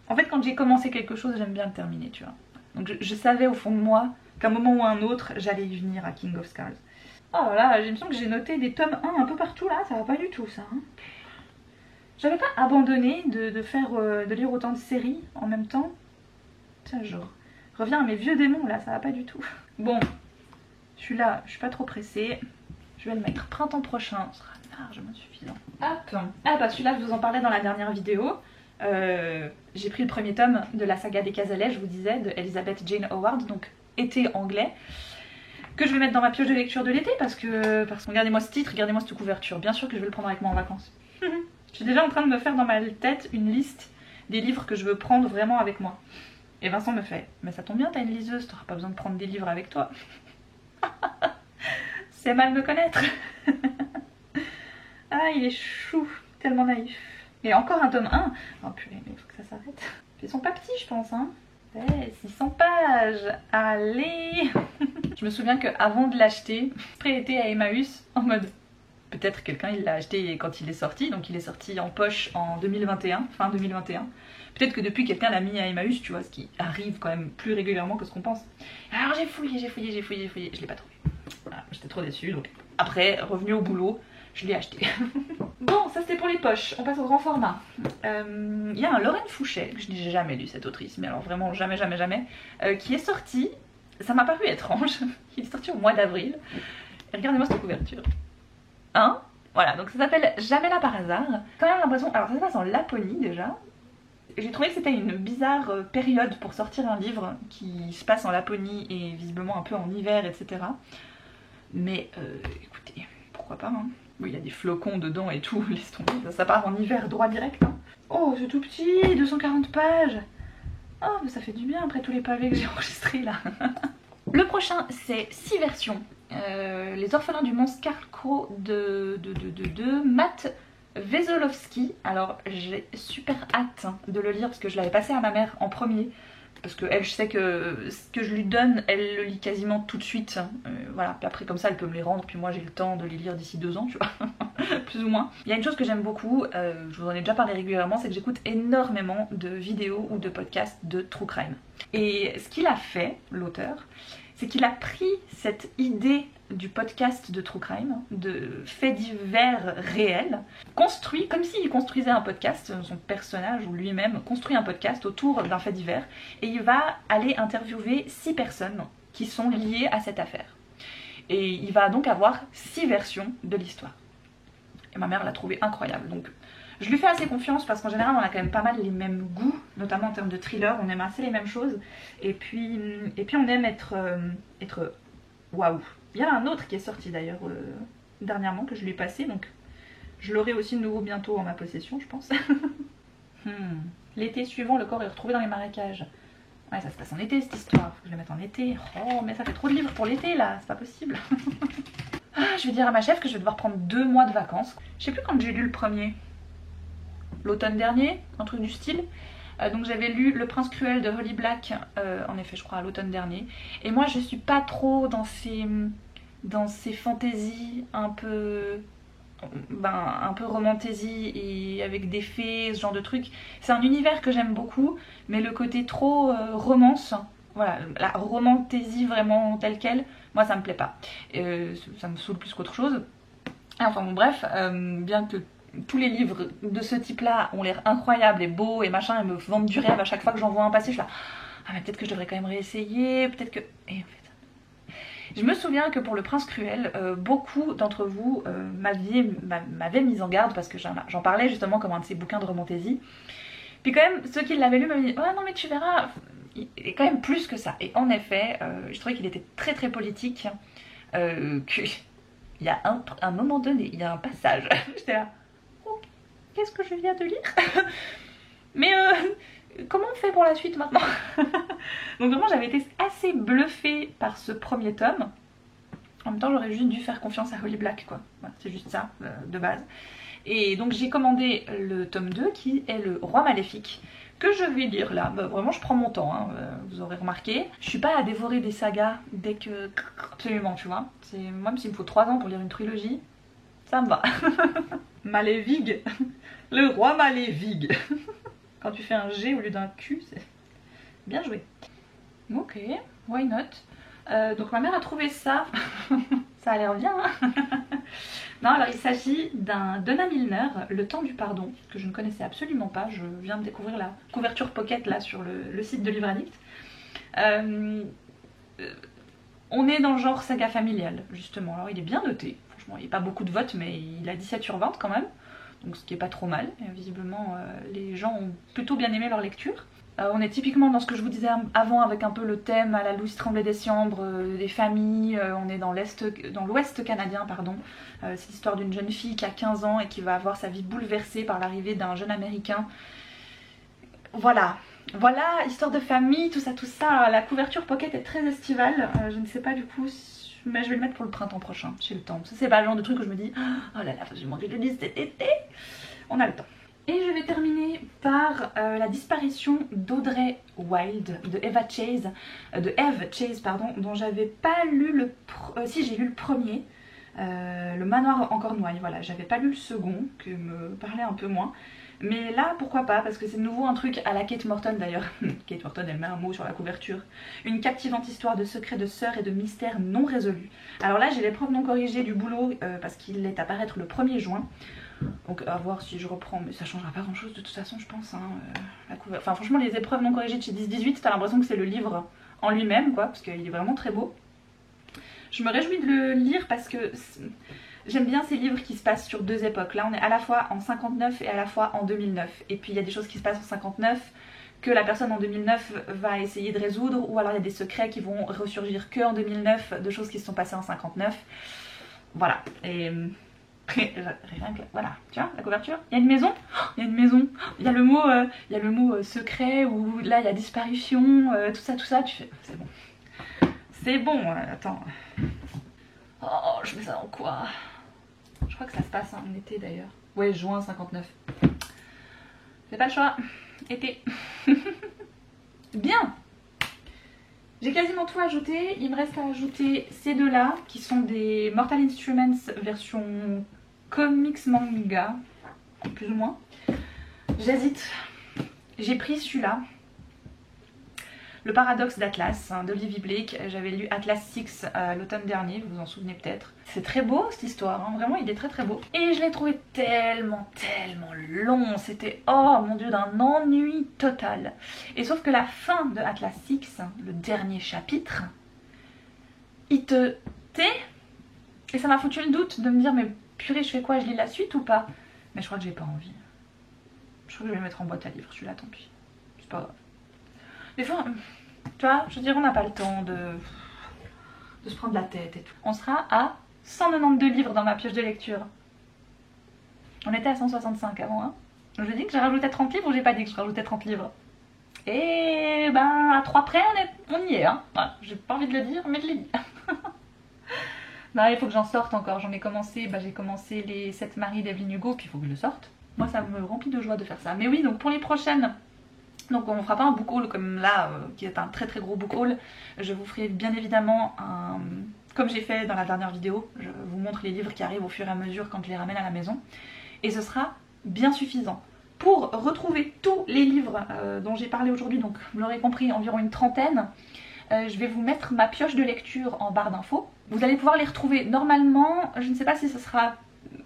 S1: En fait, quand j'ai commencé quelque chose, j'aime bien le terminer, tu vois. Donc je savais au fond de moi qu'à un moment ou à un autre, j'allais y venir à King of Scars. Oh là, j'ai l'impression que j'ai noté des tomes 1 un peu partout là, ça va pas du tout ça. Hein. J'avais pas abandonné de lire autant de séries en même temps. Tiens, je reviens à mes vieux démons là, ça va pas du tout. Bon, celui-là, je suis pas trop pressée. Je vais le mettre printemps prochain, ce sera largement suffisant. Hop. Ah bah celui-là, je vous en parlais dans la dernière vidéo. J'ai pris le premier tome de la saga des Casalets, je vous disais, de Elizabeth Jane Howard, donc été anglais, que je vais mettre dans ma pioche de lecture de l'été parce que regardez-moi ce titre, regardez-moi cette couverture. Bien sûr que je vais le prendre avec moi en vacances. Je suis déjà en train de me faire dans ma tête une liste des livres que je veux prendre vraiment avec moi. Et Vincent me fait, mais ça tombe bien, t'as une liseuse, t'auras pas besoin de prendre des livres avec toi. C'est mal me connaître. Ah, il est chou, tellement naïf. Et encore un tome 1. Oh purée, mais il faut que ça s'arrête. Ils sont pas petits, je pense, hein. Ouais, 600 pages. Allez. Je me souviens qu'avant de l'acheter, j'ai été à Emmaüs en mode... Peut-être quelqu'un il l'a acheté quand il est sorti, donc il est sorti en poche en 2021, fin 2021. Peut-être que depuis quelqu'un l'a mis à Emmaüs, tu vois, ce qui arrive quand même plus régulièrement que ce qu'on pense. Alors j'ai fouillé, je l'ai pas trouvé. Voilà, j'étais trop déçue, donc après, revenu au boulot, je l'ai acheté. Bon, ça c'était pour les poches, on passe au grand format. Il y a un Lorraine Fouché, que je n'ai jamais lu cette autrice, mais alors vraiment jamais, qui est sorti, ça m'a paru étrange, il est sorti au mois d'avril. Regardez-moi cette couverture. Hein? Voilà, donc ça s'appelle Jamais là par hasard. Quand même l'impression, alors ça se passe en Laponie déjà. J'ai trouvé que c'était une bizarre période pour sortir un livre qui se passe en Laponie et visiblement un peu en hiver, etc. Mais écoutez, pourquoi pas, hein. Oui, il y a des flocons dedans et tout, laisse tomber, ça part en hiver droit direct, hein. Oh, c'est tout petit, 240 pages. Oh, mais ça fait du bien après tous les pavés que j'ai enregistrés là. Le prochain, c'est 6 versions. Les orphelins du monstre Carcro de Matt Wesolowski. Alors j'ai super hâte de le lire parce que je l'avais passé à ma mère en premier. Parce que elle, je sais que ce que je lui donne, elle le lit quasiment tout de suite. Voilà, puis après comme ça elle peut me les rendre, puis moi j'ai le temps de les lire d'ici 2 ans, tu vois. Plus ou moins. Il y a une chose que j'aime beaucoup, je vous en ai déjà parlé régulièrement, c'est que j'écoute énormément de vidéos ou de podcasts de true crime. Et ce qu'il a fait, l'auteur, c'est qu'il a pris cette idée du podcast de true crime, de faits divers réels, construit comme s'il construisait un podcast, son personnage ou lui-même construit un podcast autour d'un fait divers, et il va aller interviewer 6 personnes qui sont liées à cette affaire. Et il va donc avoir 6 versions de l'histoire. Et ma mère l'a trouvé incroyable, donc je lui fais assez confiance parce qu'en général on a quand même pas mal les mêmes goûts, notamment en termes de thriller, on aime assez les mêmes choses, et puis on aime être waouh. Il y en a un autre qui est sorti d'ailleurs dernièrement que je lui ai passé, donc je l'aurai aussi de nouveau bientôt en ma possession, je pense. L'été suivant, le corps est retrouvé dans les marécages. Ouais, ça se passe en été cette histoire, faut que je le mette en été. Oh, mais ça fait trop de livres pour l'été là, c'est pas possible. Ah, je vais dire à ma chef que je vais devoir prendre 2 mois de vacances. Je sais plus quand j'ai lu le premier. L'automne dernier, un truc du style. Donc j'avais lu Le Prince Cruel de Holly Black, en effet je crois à l'automne dernier. Et moi je suis pas trop dans ces fantaisies un peu romantaisie et avec des fées, ce genre de trucs. C'est un univers que j'aime beaucoup, mais le côté trop romance, voilà, la romantaisie vraiment telle quelle, moi ça me plaît pas. Ça me saoule plus qu'autre chose. Enfin bon bref, bien que tous les livres de ce type-là ont l'air incroyables et beaux et machin, et me vendent du rêve à chaque fois que j'en vois un passer, je suis là, ah mais peut-être que je devrais quand même réessayer, peut-être que... Et en fait... Je me souviens que pour Le Prince Cruel, beaucoup d'entre vous m'avaient mise en garde parce que j'en parlais justement comme un de ces bouquins de romantaisie. Puis quand même, ceux qui l'avaient lu m'avaient dit, oh non mais tu verras, il est quand même plus que ça. Et en effet, je trouvais qu'il était très très politique, qu'il y a un moment donné, il y a un passage, j'étais là, qu'est-ce que je viens de lire? Mais comment on fait pour la suite maintenant? Donc vraiment j'avais été assez bluffée par ce premier tome. En même temps j'aurais juste dû faire confiance à Holly Black quoi. Voilà, c'est juste ça de base. Et donc j'ai commandé le tome 2 qui est Le Roi Maléfique, que je vais lire là. Bah, vraiment je prends mon temps, hein, vous aurez remarqué. Je suis pas à dévorer des sagas dès que... Absolument tu vois. Moi s'il me faut 3 ans pour lire une trilogie, ça me va. Maléfique. Le Roi Maléfique. Quand tu fais un G au lieu d'un Q, c'est bien joué. Ok, why not. Donc ma mère a trouvé ça. Ça a l'air bien, hein. Non, alors il s'agit d'un Donna Milner, Le Temps du Pardon, que je ne connaissais absolument pas. Je viens de découvrir la couverture pocket là sur le site de Livre Addict. On est dans le genre saga familiale, justement. Alors il est bien noté. Franchement, il n'y a pas beaucoup de votes, mais il a 17/20 quand même. Donc ce qui est pas trop mal. Et visiblement, les gens ont plutôt bien aimé leur lecture. On est typiquement dans ce que je vous disais avant avec un peu le thème à la Louise Tremblay des Siambres, des familles, on est dans l'ouest canadien pardon. C'est l'histoire d'une jeune fille qui a 15 ans et qui va avoir sa vie bouleversée par l'arrivée d'un jeune américain. Voilà, histoire de famille, tout ça, la couverture pocket est très estivale, je ne sais pas du coup, mais je vais le mettre pour le printemps prochain, j'ai le temps. Ça c'est pas le genre de truc que je me dis, oh là là, j'ai manqué de le lire cet été, on a le temps. Et je vais terminer par la disparition d'Audrey Wilde, de Eve Chase, dont j'avais pas lu si j'ai lu le premier, le Manoir en Cornouailles, voilà, j'avais pas lu le second, qui me parlait un peu moins. Mais là, pourquoi pas, parce que c'est de nouveau un truc à la Kate Morton d'ailleurs. Kate Morton, elle met un mot sur la couverture. Une captivante histoire de secrets de sœurs et de mystères non résolus. Alors là, j'ai l'épreuve non corrigée du boulot, parce qu'il est à paraître le 1er juin. Donc à voir si je reprends, mais ça changera pas grand chose de toute façon je pense hein, Enfin franchement les épreuves non corrigées de chez 10-18 t'as l'impression que c'est le livre en lui-même quoi, parce qu'il est vraiment très beau. Je me réjouis de le lire parce que j'aime bien ces livres qui se passent sur deux époques. Là on est à la fois en 59 et à la fois en 2009. Et puis il y a des choses qui se passent en 59 que la personne en 2009 va essayer de résoudre, ou alors il y a des secrets qui vont ressurgir que en 2009 de choses qui se sont passées en 59. Voilà, et... rien que, voilà, tu vois la couverture, il y a une maison, il y a une maison, il y a le mot secret, ou là il y a disparition, tout ça, tu fais, c'est bon, attends, oh je mets ça en quoi, je crois que ça se passe en été d'ailleurs, ouais juin 59, c'est pas le choix, été, bien. J'ai quasiment tout ajouté, il me reste à ajouter ces deux là qui sont des Mortal Instruments version comics manga, plus ou moins. J'hésite, j'ai pris celui-là, Le Paradoxe d'Atlas d'Olivier Blake. J'avais lu Atlas 6 l'automne dernier, vous vous en souvenez peut-être. C'est très beau cette histoire, hein. Vraiment il est très beau. Et je l'ai trouvé tellement long, c'était oh mon dieu d'un ennui total. Et sauf que la fin de Atlas 6, le dernier chapitre, il te tait. Et ça m'a foutu le doute de me dire mais purée je fais quoi, je lis la suite ou pas? Mais je crois que j'ai pas envie. Je crois que je vais le mettre en boîte à livres, celui-là tant pis. C'est pas grave. Des fois, tu vois, je veux dire on n'a pas le temps de se prendre la tête et tout. On sera à 192 livres dans ma pioche de lecture. On était à 165 avant, hein. Je dis que j'ai rajouté 30 livres ou j'ai pas dit que je rajoutais 30 livres? Et ben à 3 près on y est, hein. Voilà, j'ai pas envie de le dire mais je l'ai dit. Non, il faut que j'en sorte encore, j'en ai commencé, j'ai commencé les 7 maris d'Evelyn Hugo, puis il faut que je le sorte. Moi ça me remplit de joie de faire ça. Mais oui, donc pour les prochaines, donc on fera pas un book haul comme là, qui est un très gros book haul. Je vous ferai bien évidemment un... Comme j'ai fait dans la dernière vidéo, je vous montre les livres qui arrivent au fur et à mesure quand je les ramène à la maison. Et ce sera bien suffisant. Pour retrouver tous les livres dont j'ai parlé aujourd'hui, donc vous l'aurez compris, environ une trentaine, je vais vous mettre ma pioche de lecture en barre d'infos. Vous allez pouvoir les retrouver normalement, je ne sais pas si ce sera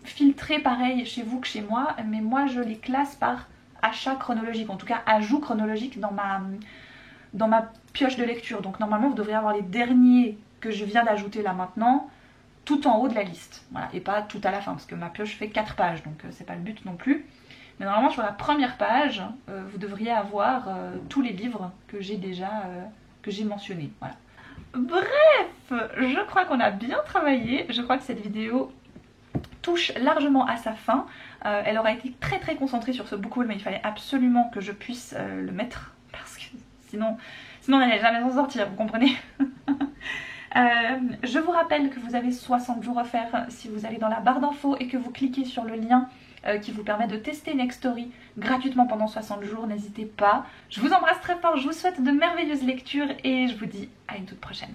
S1: filtré pareil chez vous que chez moi, mais moi je les classe par achat chronologique, en tout cas ajout chronologique dans ma pioche de lecture. Donc normalement vous devriez avoir les derniers que je viens d'ajouter là maintenant, tout en haut de la liste. Voilà, et pas tout à la fin, parce que ma pioche fait 4 pages, donc c'est pas le but non plus. Mais normalement sur la première page, vous devriez avoir tous les livres que j'ai déjà... que j'ai mentionné, voilà. Bref, je crois qu'on a bien travaillé, je crois que cette vidéo touche largement à sa fin. Elle aura été très concentrée sur ce book haul, mais il fallait absolument que je puisse le mettre, parce que sinon on n'allait jamais s'en sortir, vous comprenez. Je vous rappelle que vous avez 60 jours offerts si vous allez dans la barre d'infos et que vous cliquez sur le lien qui vous permet de tester Nextory gratuitement pendant 60 jours, n'hésitez pas. Je vous embrasse très fort, je vous souhaite de merveilleuses lectures et je vous dis à une toute prochaine.